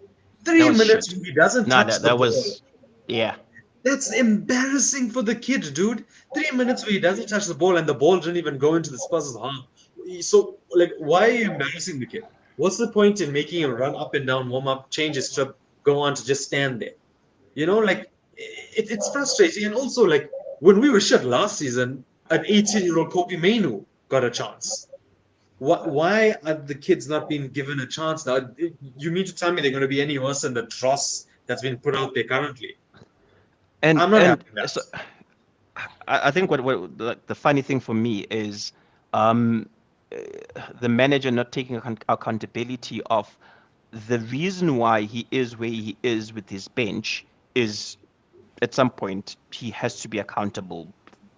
That three was minutes shit. when he doesn't Nah, touch that the that ball, was, yeah. that's embarrassing for the kid, dude. 3 minutes where he doesn't touch the ball and the ball didn't even go into the Spurs' half. So, like, why are you embarrassing the kid? What's the point in making him run up and down, warm up, change his strip, go on to just stand there? Like it's frustrating. And also, like when we were shit last season, an 18-year-old Kobe Mainu got a chance. Why are the kids not being given a chance now? You mean to tell me they're going to be any worse than the dross that's been put out there currently? And I'm not and having that. so I think what the funny thing for me is um, the manager not taking accountability of the reason why he is where he is with his bench is at some point he has to be accountable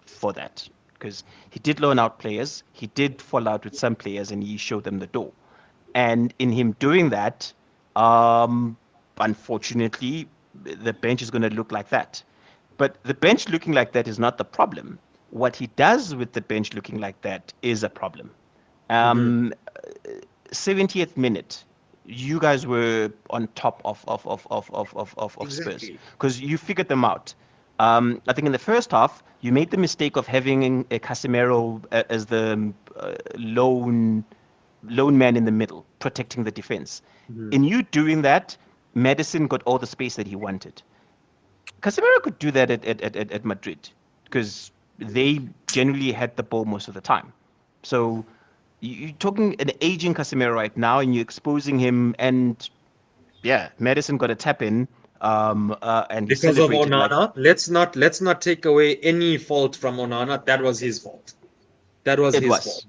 for that because he did loan out players, he did fall out with some players, and he showed them the door. And in him doing that, um, unfortunately, the bench is going to look like that. But the bench looking like that is not the problem. What he does with the bench looking like that is a problem. Mhm. Um, 70th minute, you guys were on top of Spurs Exactly. because you figured them out. I think in the first half, you made the mistake of having a Casemiro as the lone man in the middle, protecting the defense. Mhm. In you doing that, Madison got all the space that he wanted. Casemiro could do that at Madrid because they generally had the ball most of the time. So you're talking an aging Casemiro right now, and you're exposing him. And yeah, Madison got a tap in, and he Because of celebrated like Onana, let's not take away any fault from Onana. That was his fault. That was it his fault, was.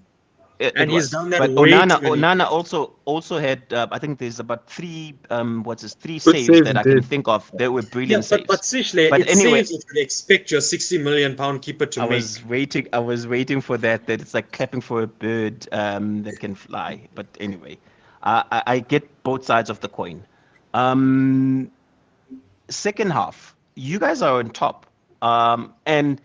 It and he's was. done that But way too Onana many Onana times. also had I think there's about three Good saves save he that I can did. think of. They were Yeah, brilliant but saves. Sichle, But it's anyway, saves that you expect your 60 million pound keeper to make. I was waiting for that. That it's like clapping for a bird that can fly. But anyway, I get both sides of the coin. Um, Second half, you guys are on top. And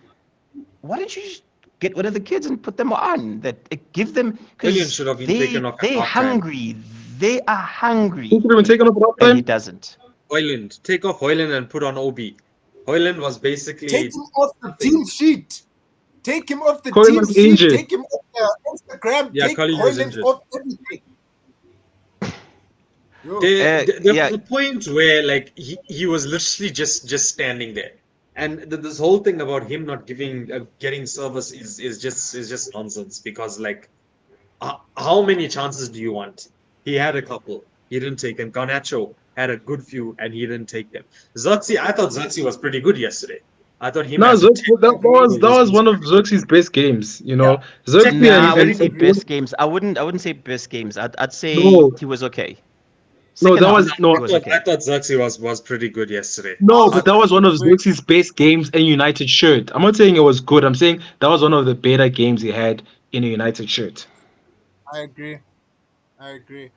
why don't you just get one of the kids and put them on? That give them Willian because should have been taken off at they halftime. hungry. They are Who hungry, could have been taken off at and he halftime? doesn't. Hoyland, take off Hoyland and put on Obi. Hoyland was Take basically him off the nothing. team sheet. Take him off the Cohen team was sheet. injured. Take him off the Instagram. Yeah, Take Cully was Hoyland injured. off everything. Yo. There Yeah, was a point where like he was literally just standing there, and this whole thing about him not getting service is just nonsense because like how many chances do you want? He had a couple, he didn't take them. Garnacho had a good few, and he didn't take them. Xerxes, I thought Xerxes was pretty good yesterday. I thought him No, as a 10 that was was one of pretty good. Xerxes' best games. Yeah, Xerxes technically nah, I and wouldn't very say good. Bruno. best games. I wouldn't say best games. I'd say No, he was okay. No, Second that half, was no, it was okay. I thought Xerxes was pretty good yesterday. no, but that was one of Very- Xerxes' best games in United shirt. I'm not saying it was good. I'm saying that was one of the better games he had in a United shirt. I agree. I agree.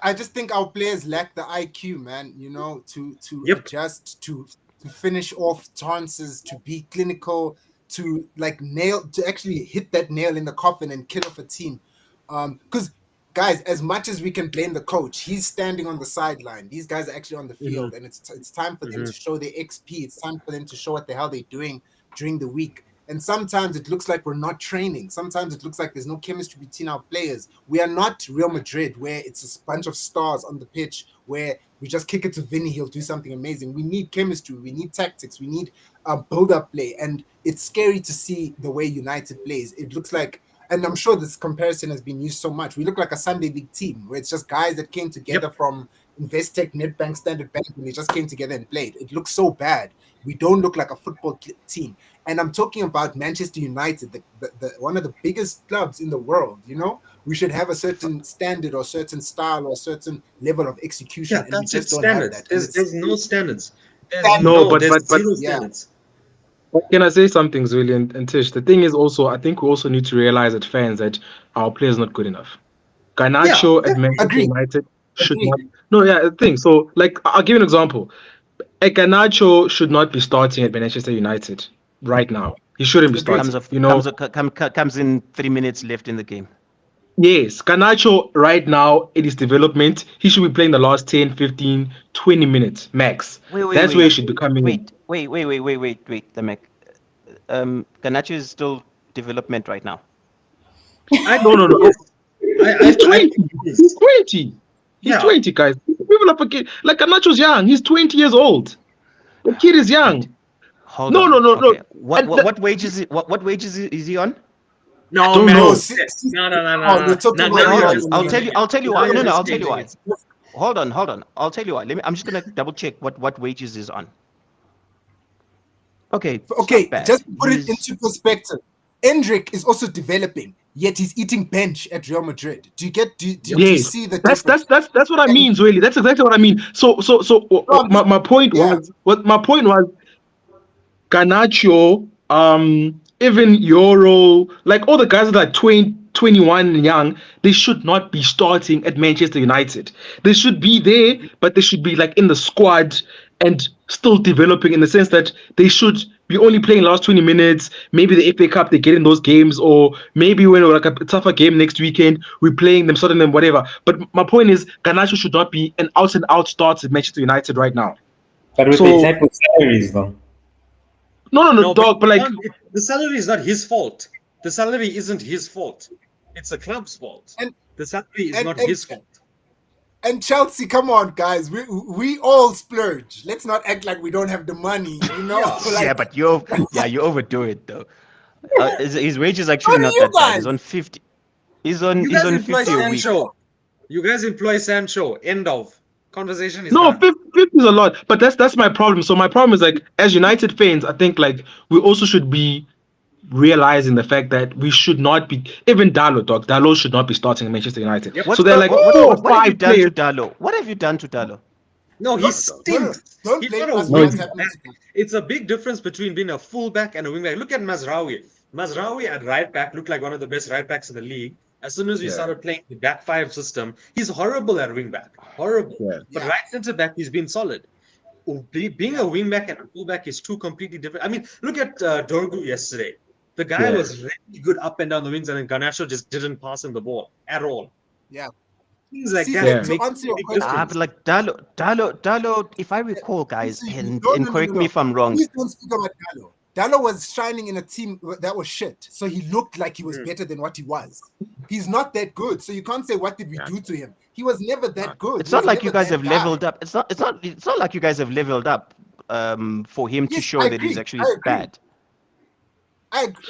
I just think our players lack the IQ, man, you know, to Yep. adjust, to finish off chances, to be clinical, to like to actually hit that nail in the coffin and kill off a team. Because guys, as much as we can blame the coach, he's standing on the sideline. These guys are actually on the field, and it's time for them to show their XP. It's time for them to show what the hell they're doing during the week. And sometimes it looks like we're not training. Sometimes it looks like there's no chemistry between our players. We are not Real Madrid, where it's a bunch of stars on the pitch, where we just kick it to Vinny, he'll do something amazing. We need chemistry. We need tactics. We need build-up play. And it's scary to see the way United plays. It looks like, and I'm sure this comparison has been used so much, we look like a Sunday League team, where it's just guys that came together from Investec, Nedbank, Standard Bank, and they just came together and played. It looks so bad. We don't look like a football team. And I'm talking about Manchester United, the one of the biggest clubs in the world. You know, we should have a certain standard or certain style or a certain level of execution, Yeah, and we that's just it. don't have Standards. that. And There's no standards. No, There's but zero yeah. standards. can I say something, Zweli and Tish? The thing is also, I think we also need to realize as fans that our players not good enough. Garnacho at Manchester Agreed. United should Agreed. not. No, yeah, the thing. So, like, I'll give you an example. Garnacho should not be starting at Manchester United right now. He shouldn't be Agreed. starting. Comes in 3 minutes left in the game. Yes, Garnacho right now in his development, he should be playing the last 10, 15, 20 minutes max. That's where he should be coming in. Wait, the Mac. Garnacho is still development right now. No. He's 20. He's 20. He's Yeah. 20, guys. People are forgetting. Like Garnacho's young. He's 20 years old. The kid is young. Hold No, on. no. Okay. What And what wages what wages is he on? No, don't man. know. Oh, we're talking Wait, about hold no, on. no, no, I'll no, tell you. no. I'll tell you No, why. you're No, just I'll tell you changing why. it. Hold on. I'll tell you why. I'm just gonna double check what wages is on. Okay. it's Okay, not bad. just to put it He's- into perspective, Endrick is also developing, yet he's eating bench at Real Madrid. Do you Yes, see the that's difference? that's what I mean, Zoeli. That's exactly what I mean. So my point Yeah. was Garnacho, even Euro, like all the guys that are 20, 21 and young, they should not be starting at Manchester United. They should be there, but they should be like in the squad and still developing in the sense that they should be only playing last 20 minutes. Maybe the FA Cup, they get in those games, or maybe when like a tougher game next weekend, we're playing them, starting them, whatever. But my point is, Garnacho should not be an out and out starter at Manchester United right now. But with So- the type of salaries, though. No, dog, but like. the salary is not his fault. The salary isn't his fault. It's the club's fault. And- The salary is and- not and- his fault. And Chelsea, come on, guys, we all splurge. Let's not act like we don't have the money, you know. Like, yeah, but you overdo it though. His wage is actually What not do you that bad. He's guys? on 50. He's on You guys 50 employ a week. Sancho. You guys employ Sancho. End of conversation is No, done. 50 is a lot, but that's my problem. So my problem is like, as United fans, I think like we also should be realizing the fact that we should not be even Dalo should not be starting at Manchester United. Yep. So they're like what, 4 or what have you 5 done to players. Dalo? What have you done to Dalo? No, he stinks. don't He's blame not a us for what's wing happening back. to him. It's a big difference between being a fullback and a wingback. Look at Mazraoui. Mazraoui at right back looked like one of the best right backs in the league. As soon as we started playing the back five system, he's horrible at wing back. Horrible. Yeah. But Yeah. right centre back, he's been solid. Being a wing back and a fullback is two completely different. I mean, look at Dorgu yesterday. The guy Yeah. was really good up and down the wings, and then Garnacho just didn't pass him the ball at all. Yeah. Things like See, that Yeah. to make answer your big question, difference. But like Dalo, if I recall, guys, See, and no, correct me if I'm wrong. Please don't speak about Dalo. Dalo was shining in a team that was shit, so he looked like he was better than what he was. He's not that good, so you can't say what did we do to him. He was never that good. It's He not was like you never guys that have guy. leveled up. It's not like you guys have leveled up for him to Yes, show I that he's agree. actually I agree. bad.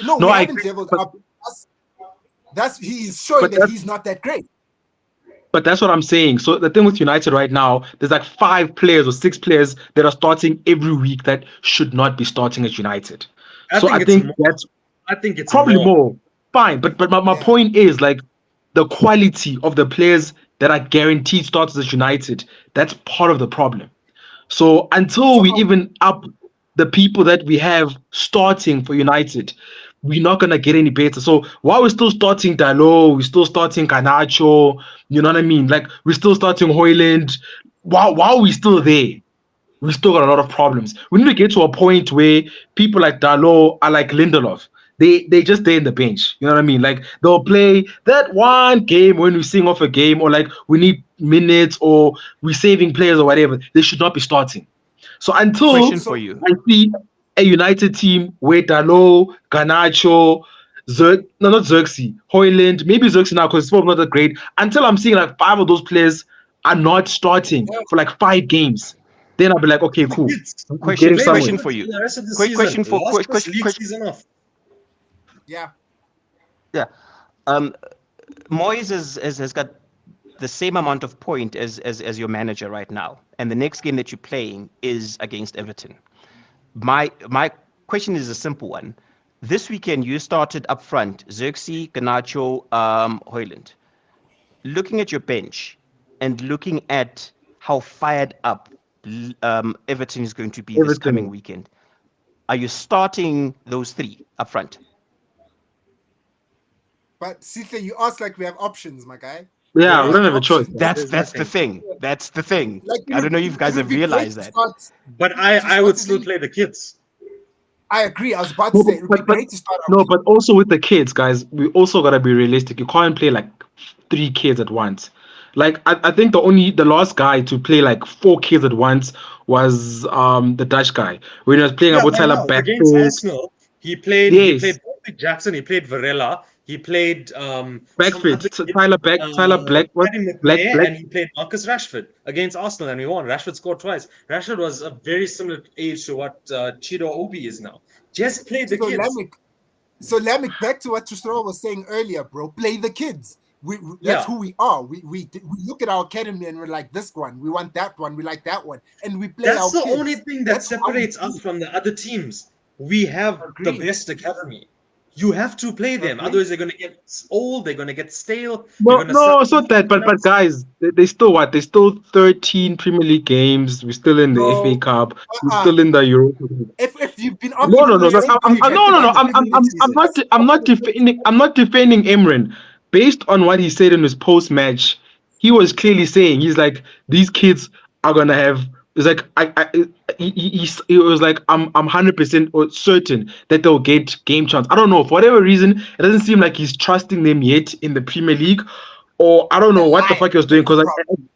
No, No, we I haven't agree, leveled but- up. That's he's showing But that that's- he's not that great. But that's what I'm saying. So the thing with United right now, there's like 5 players or 6 players that are starting every week that should not be starting at United. I So think I it's think more. that's I think it's probably more. more. Fine, but my Yeah. point is like the quality of the players that are guaranteed starters at United. That's part of the problem. So until So we even up the people that we have starting for United, we're not gonna get any better. So while we're still starting Dalot, we're still starting Canacho, you know what I mean? Like we're still starting Hoyland. While we're still there, we still got a lot of problems. We need to get to a point where people like Dalot are like Lindelof. They just stay in the bench. You know what I mean? Like they'll play that one game when we sing off a game, or like we need minutes, or we're saving players or whatever. They should not be starting. So Question until for so you. I see a United team where Dalot, Garnacho, no, not Xerxes, Hoyland, maybe Xerxes now because it's probably not that great. Until I'm seeing like 5 of those players are not starting yeah, for like 5 games, then I'll be like, okay, The cool, kids we're Question getting play the somewhere. question for kids you. for the rest of the Quick season. question for Last quick this question league question. season off. yeah. Yeah. Um, Moyes has got the same amount of point as your manager right now, and the next game that you're playing is against Everton. My question is a simple one. This weekend you started up front, Xerxes, Ganacho, Hoyland. Looking at your bench and looking at how fired up Everton is going to be this coming Everything. weekend, are you starting those three up front? But Sithe, you asked like we have options, my guy. We Yeah, don't we have don't have a choice. options. That's There's that's the nothing. thing. That's the thing. Like I don't know if you it guys would have be great realized to that. start. But To I what's would his still name? play the kids. I agree. I was about to No, say it would be but great to start no, out. but also with the kids, guys, we also gotta be realistic. You can't play like 3 kids at once. Like I think the last guy to play like 4 kids at once was the Dutch guy when he was playing Yeah, about but Tyler now against Backford. Arsenal, he played Yes, Patrick Jackson, he played Varela, he played some Backford. other kid, Tyler Black, what? Paddy Black McNair, Black. and he played Marcus Rashford against Arsenal, and we won. Rashford scored twice. Rashford was a very similar age to what Chido Obi is now. Just play the So kids. Lamek, so Lamek, back to what Tristan was saying earlier, bro. Play the kids. That's Yeah, who we are. We look at our academy and we're like this one. We want that one. We like that one, and we play that's our the only kids. thing that That's how we separates us do. from the other teams. We have the Agree. best academy. You have to play them, Agree. otherwise they're going to get old. They're going to get stale. You're No, going to no, sell it's not that. But players. guys, they still what? They still 13 Premier League games. We're still in the FA No, Cup. We're uh-uh. still in the Europa League. If you've been No, arguing no, the no, no. same thing I'm for no, no, no. 20 seasons, I'm not defending. I'm not defending Emran. Based on what he said in his post match, he was clearly saying he's like these kids are gonna have. It's like he was like I'm 100% certain that they'll get game chance. I don't know for whatever reason it doesn't seem like he's trusting them yet in the Premier League, or I don't the know what the lie. fuck he was doing That's the because problem.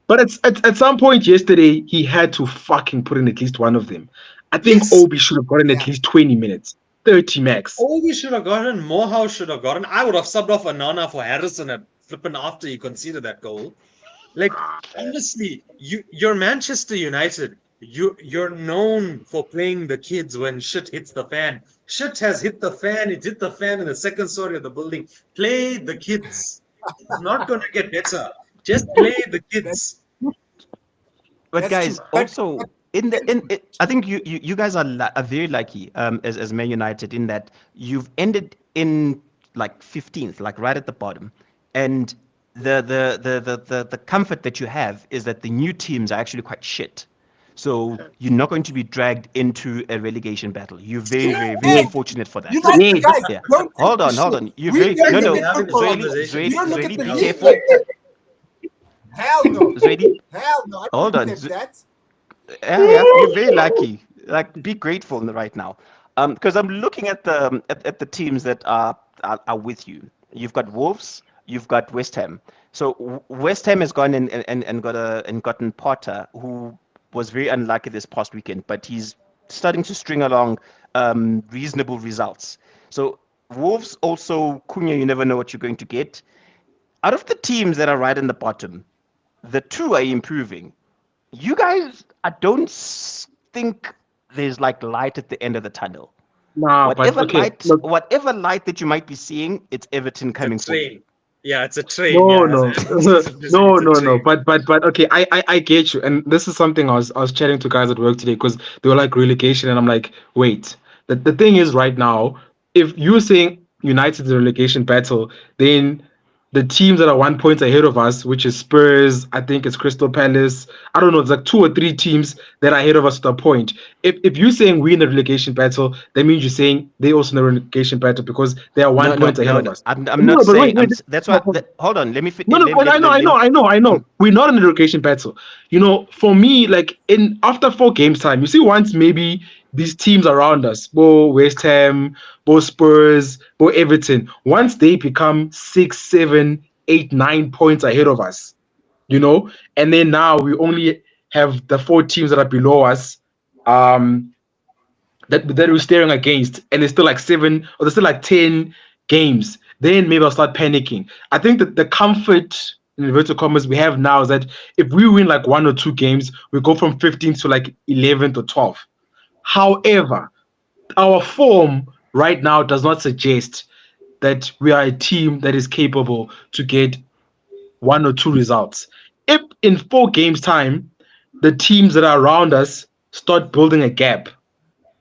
but at some point yesterday, he had to fucking put in at least one of them. I think Yes. Obi should have gotten at Yeah. least 20 minutes, 30 max. Obi should have gotten, Morehouse should have gotten. I would have subbed off Anana for Harrison at flipping after he conceded that goal. Like, honestly, you're Manchester United. You're known for playing the kids when shit hits the fan. Shit has hit the fan. It hit the fan in the second story of the building. Play the kids. It's not gonna get better. Just play the That's kids. But that's true. guys, also in the I think you guys are very lucky as Man United in that you've ended in like 15th, like right at the bottom, and the comfort that you have is that the new teams are actually quite shit. So you're not going to be dragged into a relegation battle. You're very, very, very Hey, fortunate for that. United Yes. guys, Yeah. don't take Hold the on, hold shit. on. You're We very don't no look no We're at having this football. Zweli, conversation. We don't look Zweli, at the be league careful. like that. Hell no. Zweli, Hell no. I hold don't on. accept that. Yeah, you're very lucky. Like, be grateful right now, because I'm looking at the teams that are with you. You've got Wolves, you've got West Ham. So West Ham has gone and gotten Potter, who was very unlucky this past weekend, but he's starting to string along reasonable results. So Wolves also Cunha, you never know what you're going to get. Out of the teams that are right in the bottom, the two are improving. You guys, I don't think there's like light at the end of the tunnel. Nah, but okay. Look, Whatever light that you might be seeing, it's Everton It's a coming for you. train. Yeah, it's a train. no, Yeah, as no, Stephen just said, no, it's a no, no. train. But okay, I get you. And this is something I was chatting to guys at work today because they were like relegation, and I'm like, wait. The thing is right now, if you're saying United's a relegation battle, then the teams that are 1 point ahead of us, which is Spurs, I think it's Crystal Palace. I don't know, it's like 2 or 3 teams that are ahead of us at a point. If you're saying we're in the relegation battle, that means you're saying they also in the relegation battle because they are one No, no, point ahead no, of no. us. I'm not No, but wait, saying. wait. That's why. Hold on. Let me. No, no, I know, I know. We're not in the relegation battle. For me, like in after 4 games time, you see, once maybe these teams around us, both West Ham, both Spurs, both Everton, once they become 6, 7, 8, 9 points ahead of us, and then now we only have the 4 teams that are below us, that we're staring against, and there's still like 7 or there's still like 10 games, then maybe I'll start panicking. I think that the comfort in inverted commas we have now is that if we win like 1 or 2 games, we go from 15th to like 11th or 12th. However, our form right now does not suggest that we are a team that is capable to get 1 or 2 results. If in 4 games time, the teams that are around us start building a gap,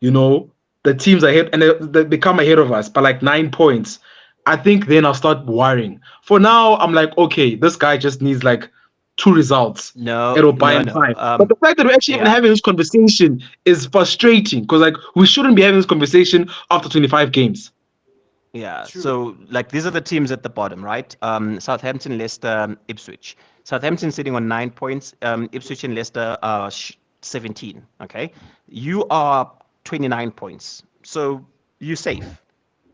you know, the teams ahead and they become ahead of us by like 9 points, I think then I'll start worrying. For now, I'm like, okay, this guy just needs like 2 results. No, It'll buy no, him no. time. But the fact that we're actually even Yeah, having this conversation is frustrating because like we shouldn't be having this conversation after 25 games. yeah. True. So like these are the teams at the bottom, right? Southampton, Leicester, Ipswich. Southampton sitting on 9 points. Ipswich and Leicester are 17. Okay, you are 29 points. So you're safe,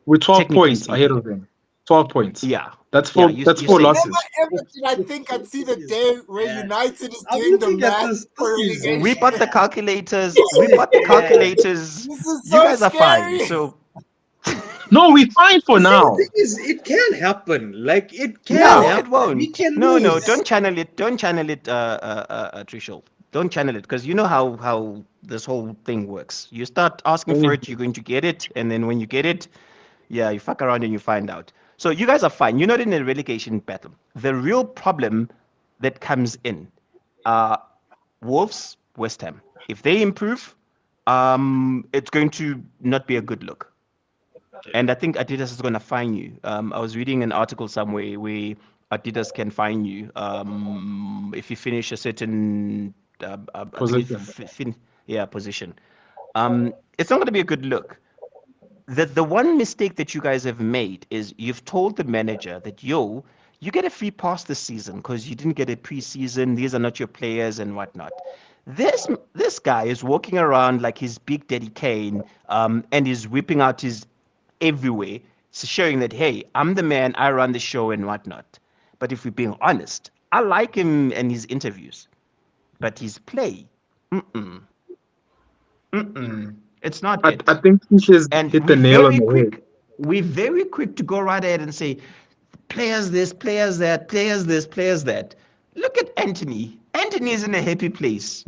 We're 12 technically points ahead speaking. of them. 12 points. Yeah, That's yeah. four that's You're four safe. Never losses. ever did I think I'd see the day where Yeah. United is I'm doing the looking at math this. for This is We relegation. bought the calculators. We bought the yeah. calculators. This is You so guys are fine. scary. So No, we're fine for The same now. thing is, it can happen. Like it can Yeah. no, it happen. We won't. can No, no, lose. don't channel it. Don't channel it, Trishul. Don't channel it because you know how this whole thing works. You start asking for it, you're going to get it, and then when you get it, yeah, you fuck around and you find out. So you guys are fine. You're not in a relegation battle. The real problem that comes in, uh, Wolves, West Ham. If they improve, it's going to not be a good look. And I think Adidas is going to fine you. I was reading an article somewhere where Adidas can fine you if you finish a certain, I think it's Position. yeah, position. It's not going to be a good look. The one mistake that you guys have made is you've told the manager that you get a free pass this season because you didn't get a preseason. These are not your players and whatnot. This guy is walking around like he's Big Daddy Kane, and he's whipping out his everywhere, showing that hey, I'm the man, I run the show and whatnot. But if we're being honest, I like him and his interviews, but his play, mm-mm, mm-mm, it's not I it. think this has And hit the nail on the head. we're very quick to go right ahead and say, players this, players that, players this, players that. Look at Anthony. Anthony is in a happy place.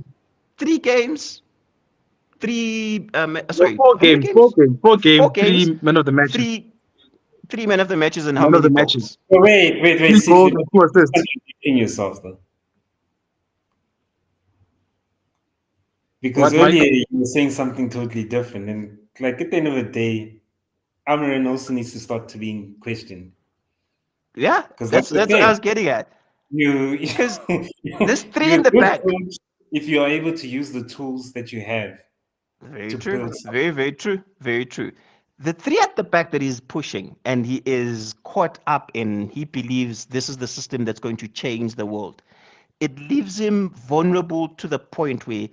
3 games, No, sorry, four how many games, four games? games, four Four games, games, three men of the matches, three three men of the matches, and how man of many the matches, goals? So wait, 3 goals Sifu, and 2 assists. contradicting yourself though. Because What, Mike? earlier you were saying something totally different. And like at the end of the day, Amarin also needs to start to being questioned. Yeah, Because like that's you what I said, was getting at. you Because there's three you're in a the good back. coach if you are able to use the tools that you have Very to true. build something. Very, very true. Very true. The three at the back that he's pushing and he is caught up in, he believes this is the system that's going to change the world. It leaves him vulnerable to the point where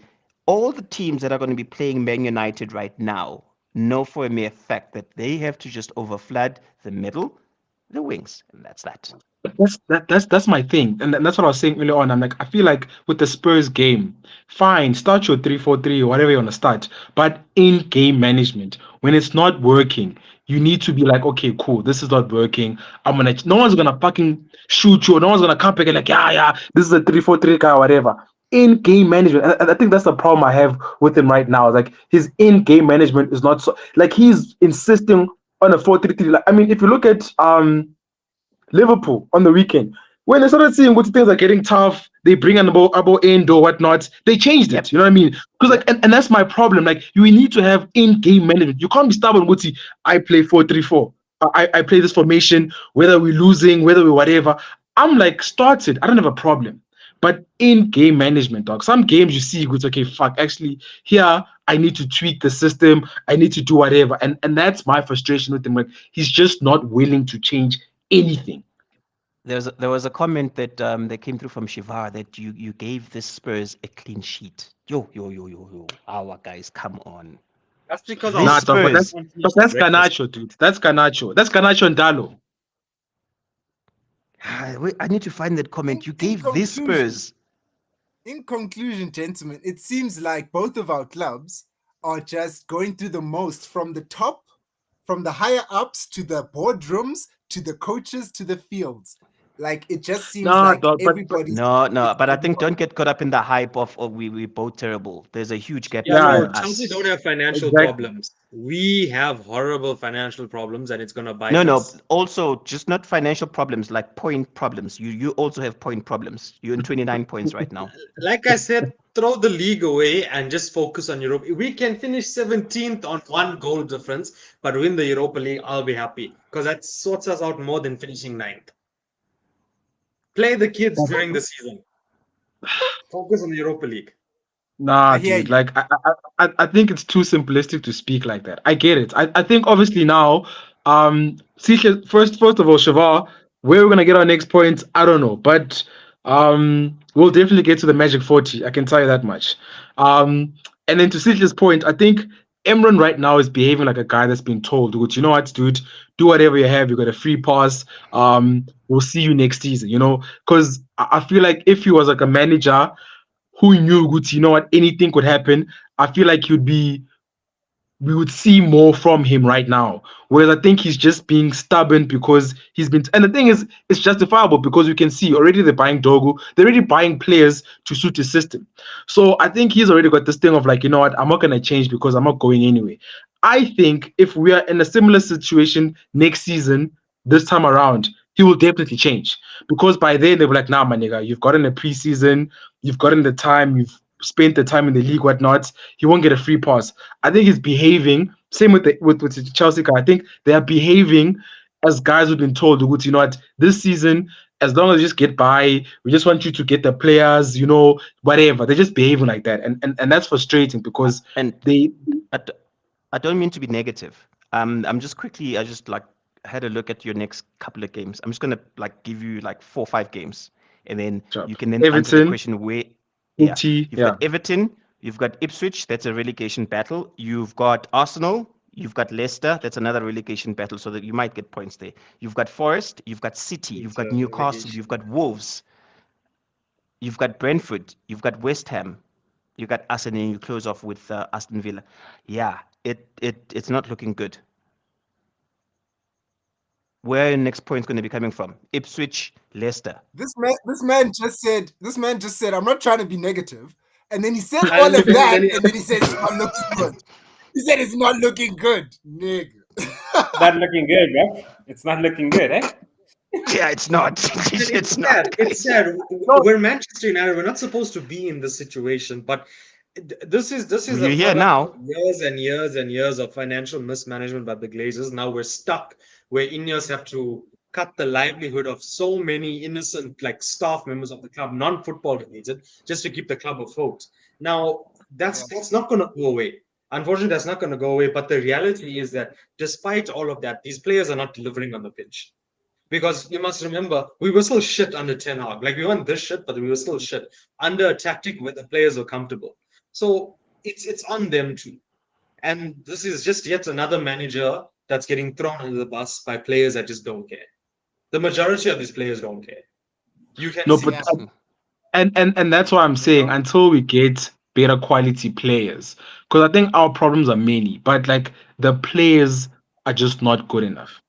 all the teams that are going to be playing Man United right now know for a mere fact that they have to just overflood the middle, the wings, and that's that. That's my thing, and that's what I was saying earlier on. I'm like, I feel like with the Spurs game, fine, start your 3-4-3 or whatever you want to start, but in game management, when it's not working, you need to be like, okay, cool, this is not working. No one's gonna fucking shoot you. No one's gonna come back and like, yeah, this is a 3-4-3 guy or whatever. In game management, and I think that's the problem I have with him right now. Like his in game management is not so like he's insisting on a 4-3-3. Like, I mean, if you look at Liverpool on the weekend. When they started seeing what things are getting tough, they bring an abo end or whatnot. They changed it. Yep. You know what I mean? Because Yep. like, and that's my problem. Like, you need to have in-game management. You can't be stubborn. Guti, I play 4-3-4. I play this formation, whether we're losing, whether we're whatever. I'm like, start it. I don't have a problem. But in game management, dog, some games you see, it's okay, fuck, actually, here I need to tweak the system, I need to do whatever. And that's my frustration with him. Like, he's just not willing to change anything. There was a comment that came through from Shivar that you gave the Spurs a clean sheet. Yo. Our guys, come on. That's because This Nah, dog, but Spurs. that's Garnacho, dude. That's Garnacho. That's Garnacho and Dalo. Wait, I need to find that comment. You gave this Spurs. In conclusion, gentlemen, it seems like both of our clubs are just going through the most from the top, from the higher ups to the boardrooms to the coaches to the fields. Like it just seems Nah, like dog, but everybody's No, but I think don't get caught up in the hype of we both terrible. There's a huge gap Yeah, Yeah, between no, Chelsea us. don't have financial exactly. problems. We have horrible financial problems, and it's gonna bite No. us. Also, just not financial problems, like point problems. You also have point problems. You're in 29 points right now. Like I said, throw the league away and just focus on Europe. We can finish 17th on 1 goal difference, but win the Europa League, I'll be happy because that sorts us out more than finishing 9th. Play the kids during the season. Focus on the Europa League. Nah, I hear dude. you. Like I think it's too simplistic to speak like that. I get it. I think obviously now, see, first of all, Shavar, where we're gonna get our next points, I don't know, but we'll definitely get to the Magic 40. I can tell you that much. And then to Sitch's point, I think Emran right now is behaving like a guy that's been told, "Dude, you know what, dude, do whatever you have. You got a free pass. We'll see you next season." You know, because I feel like if he was like a manager who knew, good, you know what, anything could happen. I feel like we would see more from him right now. Whereas I think he's just being stubborn because he's been. And the thing is, it's justifiable because you can see already they're buying Dogu. They're already buying players to suit his system. So I think he's already got this thing of like, you know what, I'm not gonna change because I'm not going anyway. I think if we are in a similar situation next season, this time around, he will definitely change because by then they'll be like, nah, my nigga, you've gotten a preseason, you've gotten the time, you've spent the time in the league, whatnot. He won't get a free pass. I think he's behaving. Same with with the Chelsea guy. I think they are behaving as guys who've been told, you know what, this season, as long as you just get by, we just want you to get the players, you know, whatever. They're just behaving like that, and that's frustrating because And they. I don't mean to be negative. I'm just quickly. I just like had a look at your next couple of games. I'm just gonna like give you like 4 or 5 games, and then Sure. you can then answer the Everton, question where. Yeah, City, you've yeah. got Everton, you've got Ipswich. That's a relegation battle. You've got Arsenal. You've got Leicester. That's another relegation battle. So that you might get points there. You've got Forest. You've got City. You've It's got a Newcastle. relegation. You've got Wolves. You've got Brentford. You've got West Ham. You got us, and then you close off with Aston Villa. Yeah, it's not looking good. Where your next point is going to be coming from? Ipswich, Leicester. This man just said, I'm not trying to be negative. And then he said And all of then that, he- and then he says it's not looking good. He said it's not looking good, nigga. Not looking good, bro. It's not looking good, eh? Yeah, it's not. It's not. sad. It's sad. We're Manchester United. We're not supposed to be in this situation, but this is You're a here product now. of years and years and years of financial mismanagement by the Glazers. Now we're stuck where Ineos have to cut the livelihood of so many innocent like staff members of the club, non-football related, just to keep the club afloat. Now that's not going to go away. Unfortunately, that's not going to go away. But the reality is that despite all of that, these players are not delivering on the pitch. Because you must remember, we were still shit under Ten Hag. Like we weren't this shit, but we were still shit under a tactic where the players were comfortable. So it's on them too. And this is just yet another manager that's getting thrown under the bus by players that just don't care. The majority of these players don't care. You can No, see but Yeah. and that's why I'm You saying know, until we get better quality players, because I think our problems are many, but like the players are just not good enough.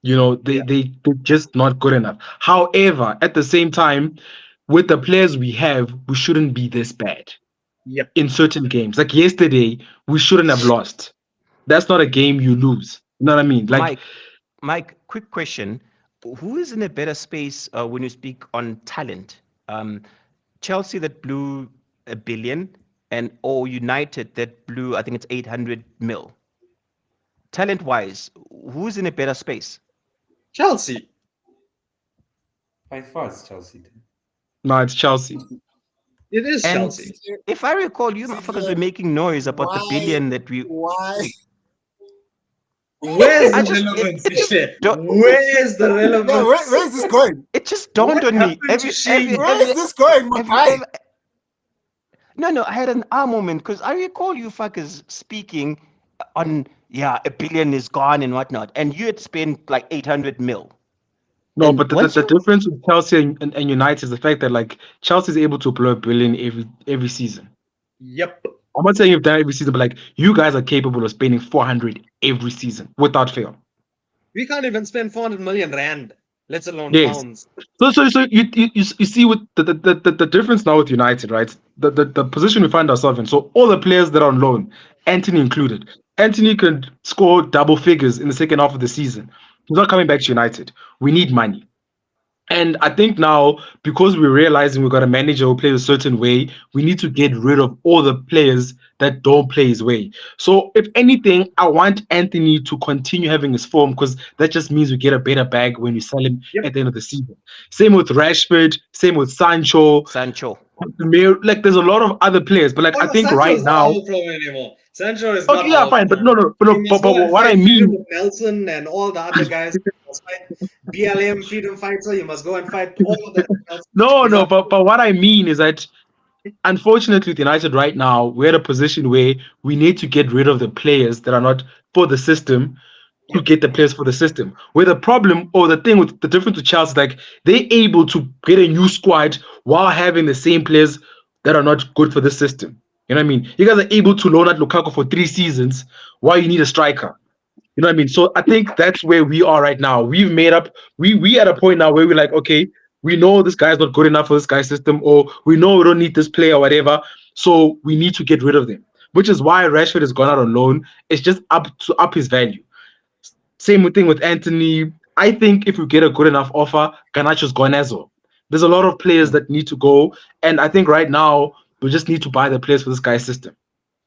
You know, Yeah. they're just not good enough. However, at the same time, with the players we have, we shouldn't be this bad Yep. in certain games. Like yesterday, we shouldn't have lost. That's not a game you lose. You know what I mean? Like, Mike, quick question. Who is in a better space when you speak on talent? Chelsea that blew 1 billion, and or United that blew, I think it's 800 mil. talent-wise, who's in a better space? Chelsea. By far, it's Chelsea. No, it's Chelsea. It is And Chelsea. if I recall, you motherfuckers were making noise about the billion that we. Why? Where's I the just relevance, it just Ishe? don't, Where's the Yeah, relevance? where's this going? it just dawned What on me. happened to Shane? Where is this going, my Have you guy? ever? No, I had an ah moment because I recall you fuckers speaking on yeah, a billion is gone and whatnot, and you had spent like 800 mil. No, And but once the you difference with Chelsea and United is the fact that like Chelsea is able to blow a billion every season. Yep. I'm not saying if that every season, but like you guys are capable of spending 400 every season without fail. We can't even spend 400 million rand, let alone Yes. pounds. So you see with the difference now with United, right? The position we find ourselves in. So all the players that are on loan, Anthony included. Anthony could score double figures in the second half of the season. He's not coming back to United. We need money. And I think now, because we're realizing we've got a manager who plays a certain way, we need to get rid of all the players that don't play his way. So, if anything, I want Anthony to continue having his form because that just means we get a better bag when we sell him Yep. at the end of the season. Same with Rashford, same with Sancho. Sancho. Like, there's a lot of other players, but like, Oh I no, think Sancho right is not now, our problem anymore. Sancho is not okay, yeah, our fine, but problem. no, He must but go and what I fight freedom mean, with Nelson and all the other guys. He must fight BLM freedom fighter. You must go and fight all of them. He's no, not. but what I mean is that unfortunately, with United right now, we're at a position where we need to get rid of the players that are not for the system to Yep. get the players for the system. Where the problem or the thing with the difference with Chelsea, like they're able to get a new squad while having the same players that are not good for the system. You know what I mean? You guys are able to loan out Lukaku for 3 seasons while you need a striker. You know what I mean? So I think that's where we are right now. We've made up. We at a point now where we're like, okay, we know this guy's not good enough for this guy's system, or we know we don't need this player or whatever. So we need to get rid of them. Which is why Rashford has gone out on loan. It's just up his value. Same thing with Anthony. I think if we get a good enough offer, Garnacho's gone as well. There's a lot of players that need to go, and I think right now we just need to buy the players for this guy's system,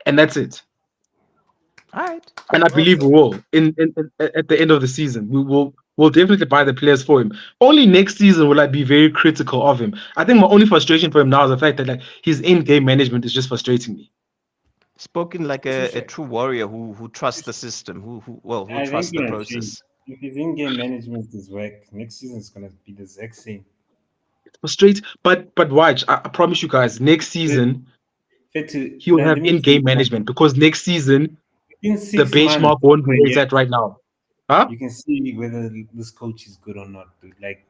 and that's it. All right. And I Well believe we said. will at the end of the season. We'll definitely buy the players for him. Only next season will I be very critical of him. I think my only frustration for him now is the fact that like his in-game management is just frustrating me. Spoken like a Touche. true warrior who trusts the system, who I trusts think the you're gonna change. process. If his in-game management is whack, next season is gonna be the exact same. Frustrate, but watch. I promise you guys, next Fit, season fit to he will let have me tell in-game you something. management because next season In the 6 months benchmark won't to be a where it's year, at right now. Huh? you can see whether this coach is good or not. Dude. Like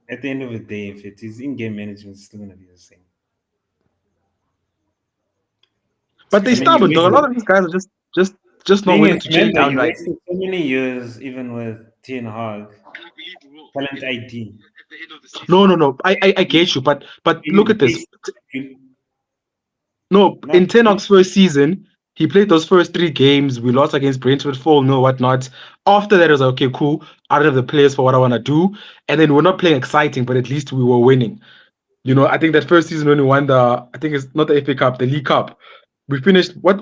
at the end of the day, if it is in-game management, it's still gonna be the same. But they I Touche. mean, you stubborn though. A wasted. lot of these guys are just not Thing willing is, to change. remember, you Downright. wasted so many years, even with Ten Hag, talent ID. No. I get you, but look You at this. you- No, not in Tenok's first season, he played those first 3 games. We lost against Brentford 4-0, whatnot. After that, I was like, okay, cool. I don't have the players for what I want to do. And then we're not playing exciting, but at least we were winning. You know, I think that first season when we won I think it's not the FA Cup, the League Cup. We finished, what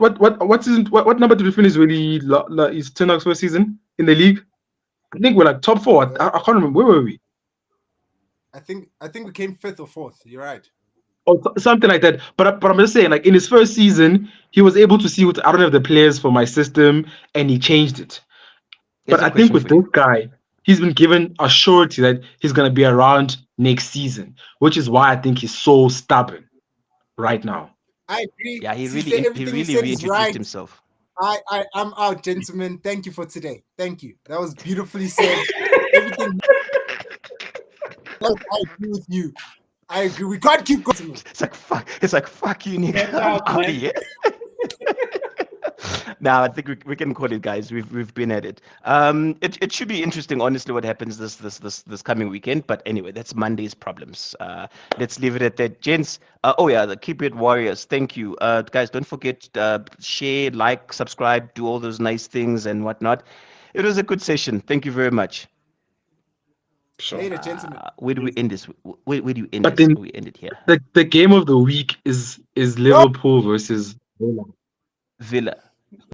season, what number did we finish when is Tenok's first season in the league? I think we're like top 4. I can't remember. Where were we? I think we came fifth or fourth. You're right. Or something like that. But I'm just saying, like in his first season, he was able to see what I don't have the players for my system, and he changed it. Here's But a I think question with for this you. guy, he's been given a surety that he's gonna be around next season, which is why I think he's so stubborn right now. I agree. Yeah, CJ, he everything you really said is reintroduced right. himself. I'm out, gentlemen. Thank you for today. Thank you. That was beautifully said. Everything. I agree with you. I agree. We can't keep going. It's like fuck. It's like fuck you, nigga. Get I'm out, out of man. here. Now I think we can call it, guys. We've been at it. It should be interesting, honestly, what happens this coming weekend. But anyway, that's Monday's problems. Let's leave it at that, gents. Oh yeah, the Keep It Warriors. Thank you, guys. Don't forget share, like, subscribe, do all those nice things and whatnot. It was a good session. Thank you very much. Sure. Later, gentlemen. Where do we end this? Where do you end But this? then We end it here. the game of the week is Yo, Liverpool versus Villa. Villa.